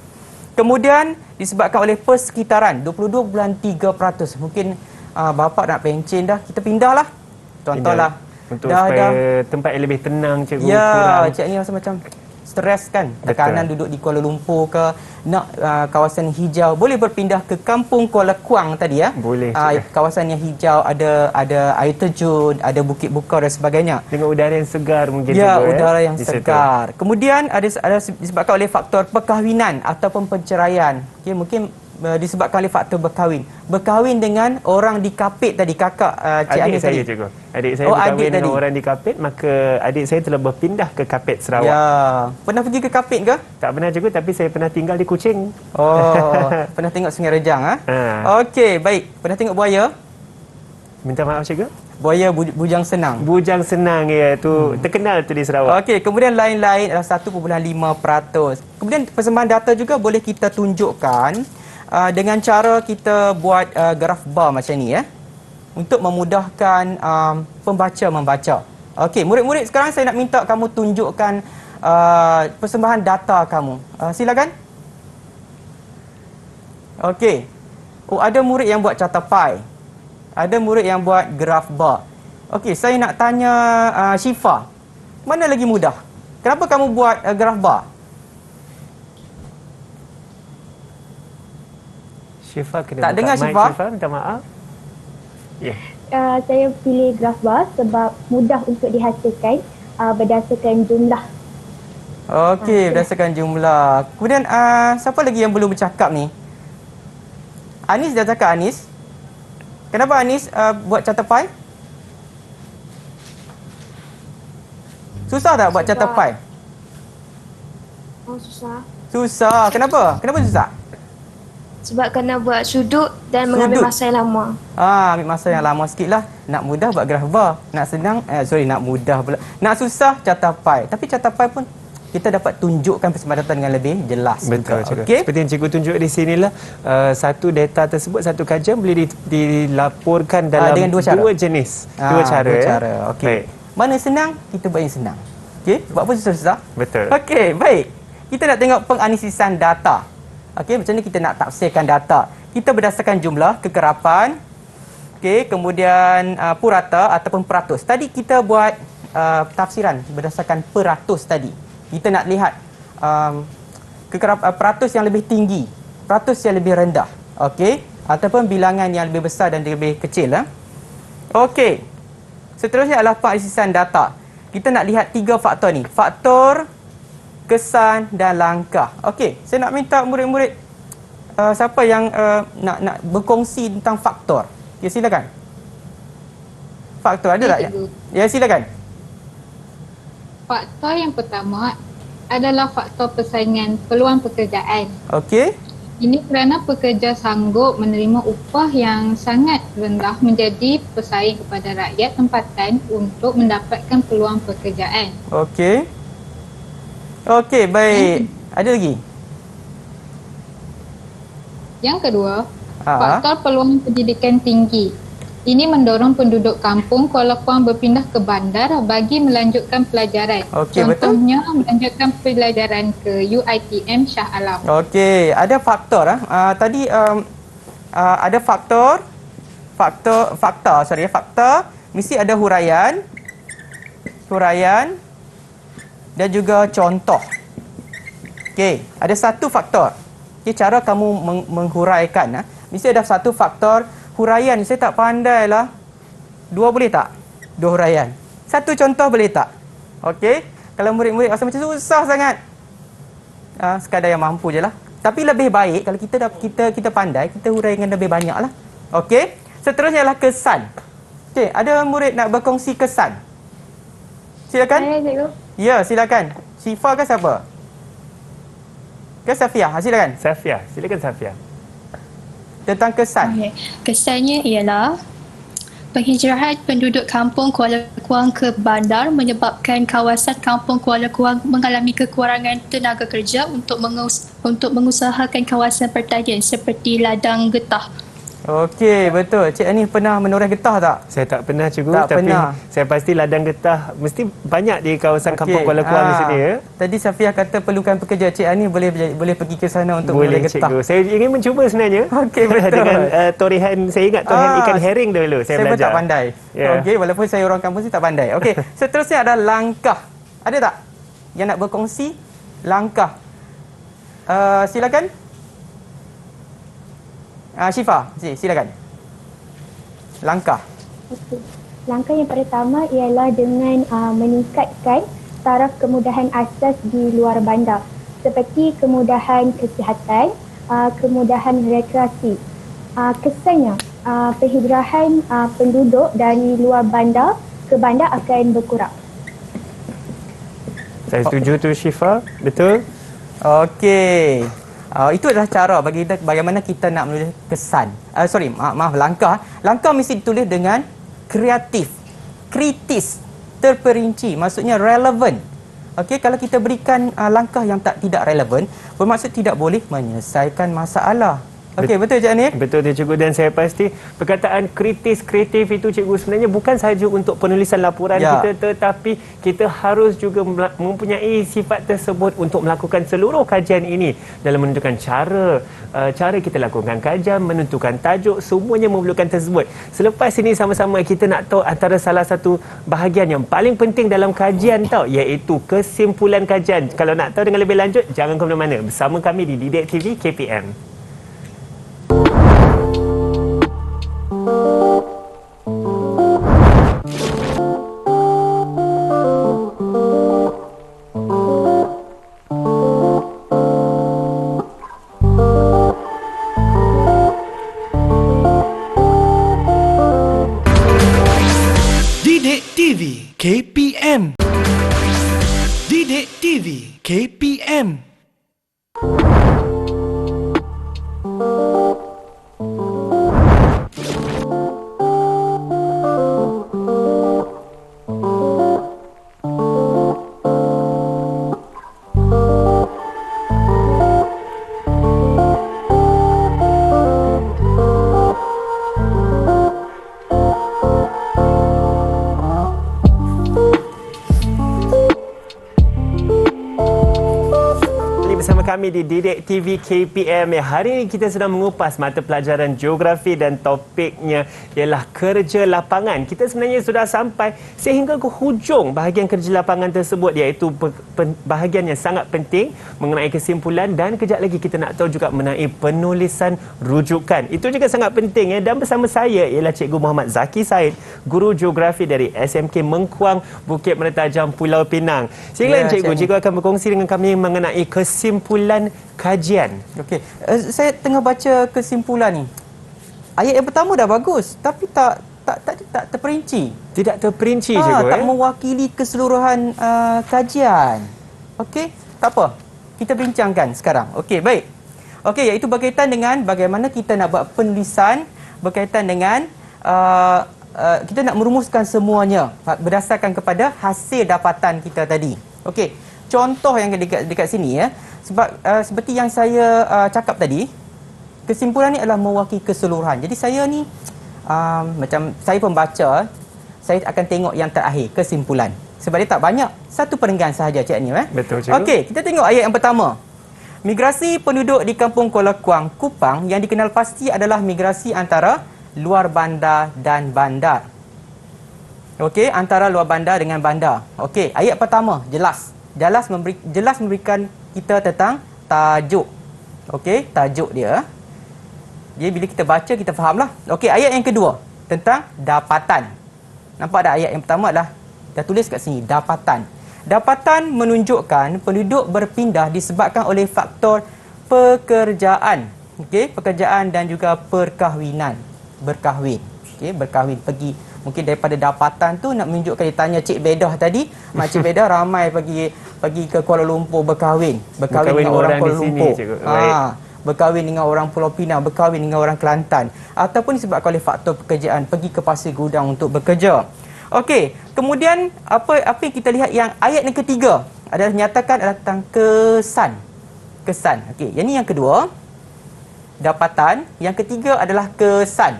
Kemudian disebabkan oleh persekitaran 22.3%. Mungkin bapa nak pencen dah, kita pindahlah. Contohlah. Untuk supaya tempat yang lebih tenang, cikgu. Ya, Cik ni rasa macam stres kan. Tekanan duduk di Kuala Lumpur ke, nak kawasan hijau, boleh berpindah ke Kampung Kuala Kuang tadi ya. Boleh. Kawasan yang hijau, ada air terjun, ada bukit bukar dan sebagainya. Dengan udara yang segar mungkin. Ya, udara yang segar. Kemudian ada disebabkan oleh faktor perkahwinan ataupun perceraian. Okey, mungkin disebabkan oleh faktor berkahwin. Berkahwin dengan orang di Kapit tadi, kakak Cik Anis tadi. Cikgu. Adik saya berkahwin dengan orang di Kapit, maka adik saya telah berpindah ke Kapit, Sarawak. Ya. Pernah pergi ke Kapit ke? Tak pernah, cikgu, tapi saya pernah tinggal di Kuching. Oh, pernah tengok Sungai Rejang Okey, baik. Pernah tengok buaya? Minta maaf, cikgu. Buaya bujang senang. Bujang senang ya tu terkenal tu di Sarawak. Okey, kemudian lain-lain adalah 1.5%. Kemudian persembahan data juga boleh kita tunjukkan dengan cara kita buat graf bar macam ni untuk memudahkan pembaca membaca. Okey, murid-murid, sekarang saya nak minta kamu tunjukkan persembahan data kamu. Silakan. Okey. Oh, ada murid yang buat catapai. Ada murid yang buat graf bar. Okey, saya nak tanya Syifa. Mana lagi mudah? Kenapa kamu buat graf bar? Syifa kena tak buka dengar, mic, Syifa. Syifa, minta maaf. Ya. Saya pilih graf bar sebab mudah untuk dihasilkan berdasarkan jumlah. Okey, berdasarkan jumlah. Kemudian siapa lagi yang belum bercakap ni? Anis dah cakap, Anis. Kenapa Anis buat catapai? Susah tak buat catapai? Oh, susah. Susah. Kenapa? Kenapa susah? Sebab kena buat sudut dan mengambil masa yang lama. Ambil masa yang lama sikit lah. Nak mudah buat graf bar. Nak senang, nak mudah pula. Nak susah catapai. Tapi catapai pun kita dapat tunjukkan persembahan data dengan lebih jelas. Betul, cikgu. Okay? Seperti yang cikgu tunjuk di sinilah, satu data tersebut, satu kajian boleh dilaporkan dalam dengan dua jenis. Dua cara. Okey. Baik. Mana senang, kita buat yang senang. Okey, buat apa susah-susah? Betul. Okey, baik. Kita nak tengok penganalisisan data. Okey, macam ni kita nak tafsirkan data. Kita berdasarkan jumlah, kekerapan, Okey, kemudian purata ataupun peratus. Tadi kita buat tafsiran berdasarkan peratus tadi. Kita nak lihat peratus yang lebih tinggi, peratus yang lebih rendah. Okey, ataupun bilangan yang lebih besar dan lebih kecil. Okey. Seterusnya adalah pengasisian data. Kita nak lihat 3 faktor ni. Faktor, kesan dan langkah. Okey, saya nak minta murid-murid siapa yang nak berkongsi tentang faktor. Ya, silakan. Faktor ada tak? Ya, silakan. Faktor yang pertama adalah faktor persaingan peluang pekerjaan. Okey. Ini kerana pekerja sanggup menerima upah yang sangat rendah menjadi pesaing kepada rakyat tempatan untuk mendapatkan peluang pekerjaan. Okey. Okey, baik. Ada lagi? Yang kedua, faktor peluang pendidikan tinggi. Ini mendorong penduduk kampung Kuala Kuang berpindah ke bandar bagi melanjutkan pelajaran. Okey, contohnya, melanjutkan pelajaran ke UiTM Shah Alam. Okey, ada faktor. Tadi ada faktor mesti ada huraian dan juga contoh. Okey, ada satu faktor. Okay, cara kamu menghuraikan, mesti ada satu faktor. Huraian, saya tak pandai lah. 2 boleh tak? 2 huraian. Satu contoh boleh tak? Okey, kalau murid-murid rasa macam susah sangat, sekadar yang mampu je lah. Tapi lebih baik kalau kita pandai, kita huraikan lebih banyak lah. Okey, seterusnya adalah kesan. Okey, ada murid nak berkongsi kesan? Silakan. Saya, cikgu. Ya, silakan. Syifa ke siapa? Ke Safia? Silakan. Safia, silakan Safia. Tentang kesan. Okay. Kesannya ialah penghijrahan penduduk kampung Kuala Kuang ke bandar menyebabkan kawasan kampung Kuala Kuang mengalami kekurangan tenaga kerja untuk mengusahakan kawasan pertanian seperti ladang getah. Okey, betul. Cik Ani pernah menoreh getah tak? Saya tak pernah, cikgu. Tak tapi pernah. Saya pasti ladang getah mesti banyak di kawasan kampung Kuala Kuang di sini ya. Tadi Safiah kata perlukan pekerja. Cik Ani boleh pergi ke sana untuk boleh, menoreh getah. cikgu. Saya ingin mencuba sebenarnya. Okey, betul. Dengan torehan, saya ingat torehan ikan herring dulu saya pun belajar. tak pandai. Yeah. Okey, walaupun saya orang kampung sih tak pandai. Okey, seterusnya ada langkah. Ada tak yang nak berkongsi? Langkah. Silakan. Syifa, silakan. Langkah. Okey. Langkah yang pertama ialah dengan meningkatkan taraf kemudahan asas di luar bandar seperti kemudahan kesihatan, kemudahan rekreasi. Kesannya, penghijrahan penduduk dari luar bandar ke bandar akan berkurang. Saya setuju tu Syifa, betul? Okey. Itu adalah cara bagaimana kita nak menulis kesan. Maaf, langkah. Langkah mesti ditulis dengan kreatif, kritis, terperinci, maksudnya relevan. Okey, kalau kita berikan langkah yang tidak relevan, bermaksud tidak boleh menyelesaikan masalah. Okey, betul Cik Hanif? Betul tu cikgu, dan saya pasti perkataan kritis, kreatif itu cikgu sebenarnya bukan sahaja untuk penulisan laporan kita, tetapi kita harus juga mempunyai sifat tersebut untuk melakukan seluruh kajian ini dalam menentukan cara kita lakukan kajian, menentukan tajuk, semuanya memerlukan tersebut. Selepas ini sama-sama kita nak tahu antara salah satu bahagian yang paling penting dalam kajian iaitu kesimpulan kajian. Kalau nak tahu dengan lebih lanjut, jangan ke mana-mana. Bersama kami di Didik TV KPM. Didik TV KPM. Didik TV KPM. kami di Didik TV KPM. Hari ini kita sedang mengupas mata pelajaran geografi dan topiknya ialah kerja lapangan. Kita sebenarnya sudah sampai sehingga ke hujung bahagian kerja lapangan tersebut, iaitu bahagian yang sangat penting mengenai kesimpulan, dan kejap lagi kita nak tahu juga mengenai penulisan rujukan. Itu juga sangat penting ya. Dan bersama saya ialah Cikgu Muhammad Zaki Said, guru geografi dari SMK Mengkuang, Bukit Meretajam, Pulau Pinang. Silakan Cikgu, Cikgu akan berkongsi dengan kami mengenai kesimpulan kajian. Okey, saya tengah baca kesimpulan ni. Ayat yang pertama dah bagus, tapi tak terperinci. Tidak terperinci, Cikgu. Tak mewakili keseluruhan kajian. Okey, tak apa. Kita bincangkan sekarang. Okey, baik. Okey, iaitu berkaitan dengan bagaimana kita nak buat penulisan berkaitan dengan kita nak merumuskan semuanya berdasarkan kepada hasil dapatan kita tadi. Okey. Contoh yang dekat sini ya. Sebab seperti yang saya cakap tadi, kesimpulan ni adalah mewakili keseluruhan. Jadi saya ni macam saya pembaca, saya akan tengok yang terakhir, kesimpulan. Sebab dia tak banyak, satu perenggan sahaja Cik Ani. Betul, Cikgu. Okey, kita tengok ayat yang pertama. Migrasi penduduk di Kampung Kuala Kuang, Kupang yang dikenal pasti adalah migrasi antara luar bandar dan bandar. Okey, antara luar bandar dengan bandar. Okey, ayat pertama jelas memberikan kita tentang tajuk. Okey, tajuk dia. Jadi bila kita baca kita fahamlah. Okey, ayat yang kedua tentang dapatan. Nampak tak ayat yang pertama adalah dah tulis kat sini dapatan. Dapatan menunjukkan penduduk berpindah disebabkan oleh faktor pekerjaan. Okey, pekerjaan dan juga perkahwinan. Berkahwin. Okey, berkahwin, pergi. Mungkin daripada dapatan tu nak menunjukkan, dia tanya Cik Bedah tadi, Mak Cik Bedah ramai pergi ke Kuala Lumpur berkahwin dengan orang Kuala Lumpur. Berkahwin dengan orang Pulau Pinang, berkahwin dengan orang Kelantan, ataupun disebabkan oleh faktor pekerjaan, pergi ke pasir gudang untuk bekerja. Okey, kemudian apa yang kita lihat yang ayat yang ketiga adalah menyatakan adalah tentang kesan. Okey, yang ni yang kedua, dapatan, yang ketiga adalah kesan.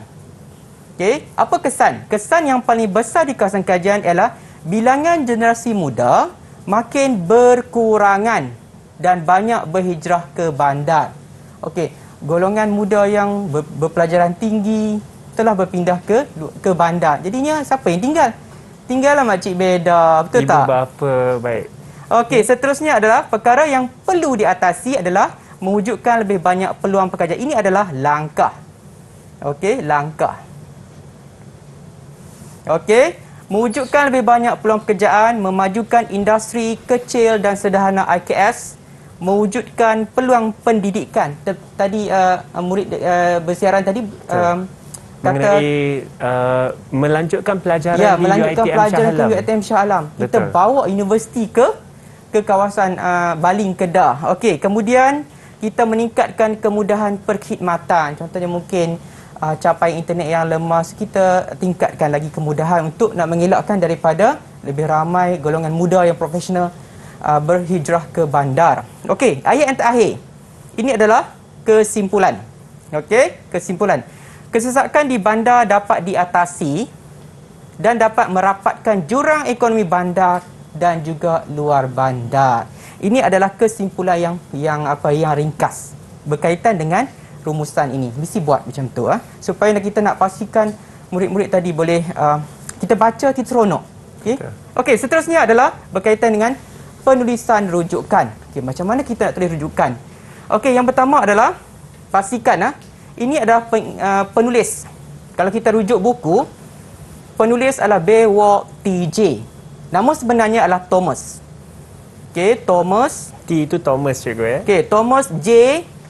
Okey, apa kesan? Kesan yang paling besar di kawasan kajian ialah bilangan generasi muda makin berkurangan dan banyak berhijrah ke bandar. Okey, golongan muda yang berpelajaran tinggi telah berpindah ke bandar. Jadinya siapa yang tinggal? Tinggallah Makcik Beda, betul Ibu tak? Ibu bapa, baik. Okey, seterusnya adalah perkara yang perlu diatasi adalah mewujudkan lebih banyak peluang pekerjaan. Ini adalah langkah. Okey, langkah. Okey, mewujudkan lebih banyak peluang pekerjaan, memajukan industri kecil dan sederhana IKS, mewujudkan peluang pendidikan. Tadi murid bersiaran tadi mengenai melanjutkan pelajaran di melanjutkan pelajaran ke UiTM Shah Alam. Kita bawa universiti ke kawasan Baling, Kedah. Okey, kemudian kita meningkatkan kemudahan perkhidmatan. Contohnya mungkin capaian internet yang lemah, kita tingkatkan lagi kemudahan untuk nak mengelakkan daripada lebih ramai golongan muda yang profesional berhijrah ke bandar. Okey, ayat yang terakhir. Ini adalah kesimpulan. Okey, kesimpulan. Kesesakan di bandar dapat diatasi dan dapat merapatkan jurang ekonomi bandar dan juga luar bandar. Ini adalah kesimpulan yang ringkas berkaitan dengan rumusan ini. Mesti buat macam tu supaya kita nak pastikan murid-murid tadi boleh kita baca, kita seronok. Okey. Okey, seterusnya adalah berkaitan dengan penulisan rujukan. Okey, macam mana kita nak tulis rujukan? Okey, yang pertama adalah pastikan ini adalah penulis. Kalau kita rujuk buku, penulis adalah Bewok TJ. Nama sebenarnya adalah Thomas. Okey, Thomas. T itu Thomas, Cikgu ya. Okey, Thomas J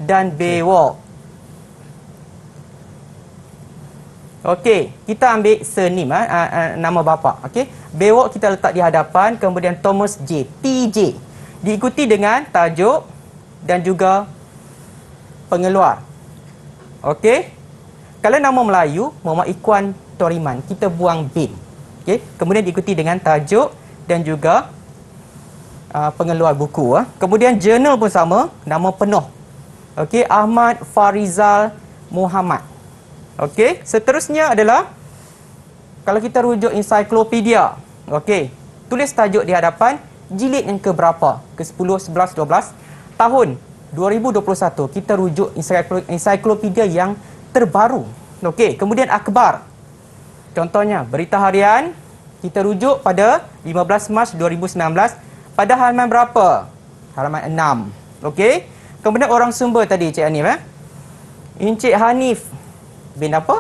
dan Bewok. Okey, kita ambil surname nama bapa. Okey, Bewok kita letak di hadapan, kemudian Thomas J, TJ. Diikuti dengan tajuk dan juga pengeluar. Okey. Kalau nama Melayu, Muhammad Ikwan Toriman, kita buang bin. Okey, kemudian diikuti dengan tajuk dan juga pengeluar buku. Kemudian jurnal pun sama, nama penuh. Okey, Ahmad Farizal Muhammad. Okey, seterusnya adalah kalau kita rujuk ensiklopedia. Okey, tulis tajuk di hadapan, jilid yang ke berapa? Ke 10, 11, 12, tahun 2021 kita rujuk ensiklopedia yang terbaru. Okey, kemudian akhbar. Contohnya berita harian kita rujuk pada 15 Mac 2019 pada halaman berapa? Halaman 6. Okey. Kemudian orang sumber tadi Cik Hanif Encik Hanif bin apa?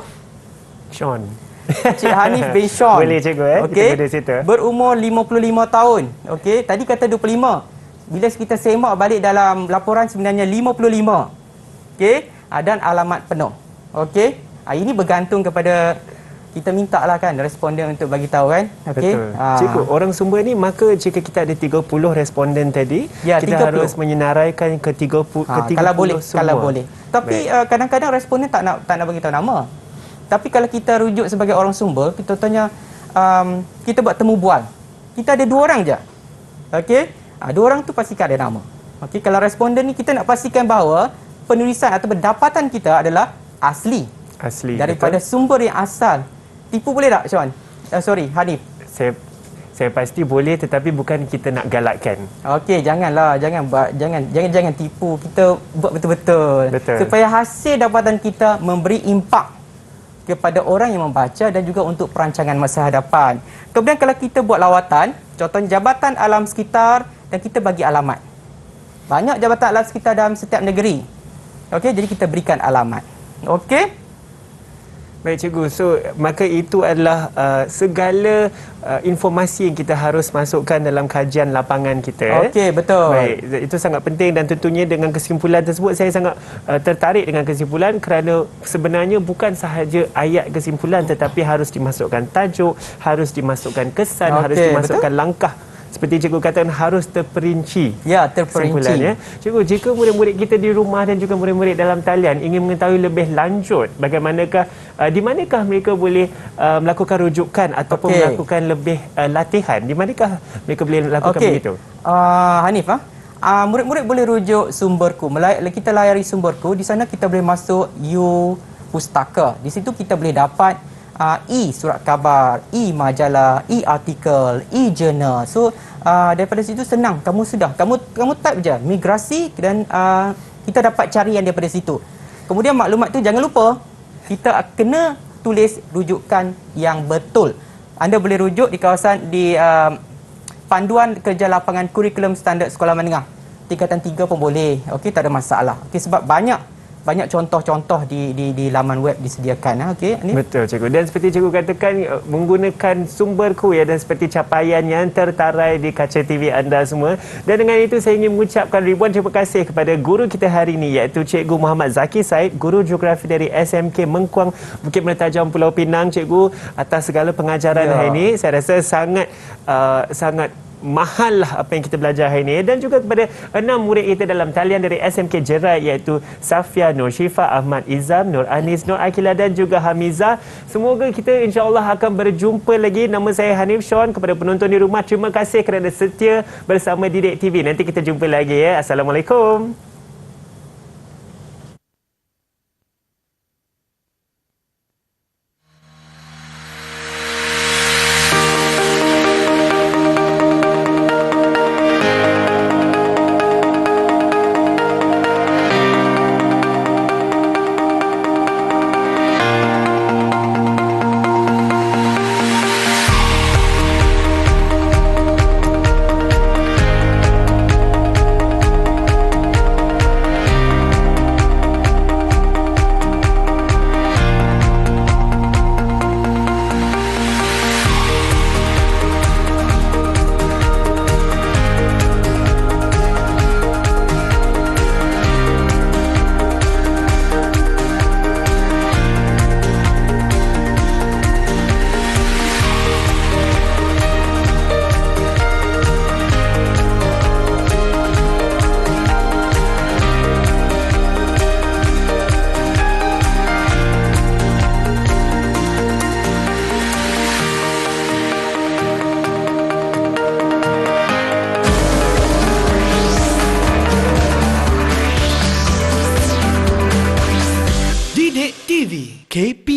Sean. Encik Hanif bin Sean. Boleh cikgu Okey. kita situ. Berumur 55 tahun. Okey, tadi kata 25. Bila kita semak balik dalam laporan sebenarnya 55. Okey, dan alamat penuh. Okey. Ini bergantung kepada kita minta lah kan responden untuk bagi tahu kan. Okey. Cikgu, orang sumber ni maka jika kita ada 30 responden tadi, ya, kita 30. harus menyenaraikan ke 30 kalau boleh semua. kalau boleh. Tapi kadang-kadang responden tak nak bagi tahu nama. Tapi kalau kita rujuk sebagai orang sumber, kita tanya kita buat temu bual. Kita ada 2 orang je. Okey? 2 orang tu pastikan ada nama. Okey, kalau responden ni kita nak pastikan bahawa penulisan atau pendapatan kita adalah asli daripada betul? sumber yang asal. Tipu boleh tak, Sean? Sorry, Hanif. Saya pasti boleh, tetapi bukan kita nak galakkan. Okey, janganlah, jangan tipu. Kita buat betul-betul. Supaya hasil dapatan kita memberi impak kepada orang yang membaca dan juga untuk perancangan masa hadapan. Kemudian kalau kita buat lawatan, contohnya Jabatan Alam Sekitar dan kita bagi alamat. Banyak jabatan alam sekitar dalam setiap negeri. Okey, jadi kita berikan alamat. Okey? Baik cikgu, so maka itu adalah segala informasi yang kita harus masukkan dalam kajian lapangan kita. Okey, betul. Baik, itu sangat penting dan tentunya dengan kesimpulan tersebut saya sangat tertarik dengan kesimpulan kerana sebenarnya bukan sahaja ayat kesimpulan tetapi harus dimasukkan tajuk, harus dimasukkan kesan, harus dimasukkan langkah. Seperti cikgu katakan harus terperinci. Ya, terperinci. Cikgu, jika murid-murid kita di rumah dan juga murid-murid dalam talian ingin mengetahui lebih lanjut bagaimanakah di manakah mereka boleh melakukan rujukan ataupun melakukan lebih latihan, di manakah mereka boleh lakukan begitu? Hanif, murid-murid boleh rujuk sumberku. Kita layari sumberku, di sana kita boleh masuk Pustaka. Di situ kita boleh dapat surat khabar, majalah, artikel, jurnal. So daripada situ senang, kamu type je migrasi dan kita dapat carian daripada situ. Kemudian maklumat tu jangan lupa kita kena tulis rujukan yang betul. Anda boleh rujuk di kawasan panduan kerja lapangan kurikulum standard sekolah menengah tingkatan 3 pun boleh. Okey, tak ada masalah. Okey, sebab banyak contoh-contoh di laman web disediakan. Okey, ni. Betul cikgu. Dan seperti cikgu katakan menggunakan sumberku dan seperti capaian yang tertarai di kaca TV anda semua. Dan dengan itu saya ingin mengucapkan ribuan terima kasih kepada guru kita hari ini iaitu Cikgu Muhammad Zaki Said, guru geografi dari SMK Mengkuang Bukit Mertajam Pulau Pinang. Cikgu, atas segala pengajaran hari ini, saya rasa sangat mahal lah apa yang kita belajar hari ini. Dan juga kepada 6 murid kita dalam talian dari SMK Jerai iaitu Safia, Nur Syifa, Ahmad Izam, Nur Anis, Nur Akila dan juga Hamizah. Semoga kita insya-Allah akan berjumpa lagi. Nama saya Hanif Sean. Kepada penonton di rumah, terima kasih kerana setia bersama Didik TV. Nanti kita jumpa lagi ya. Assalamualaikum. Didik TV KP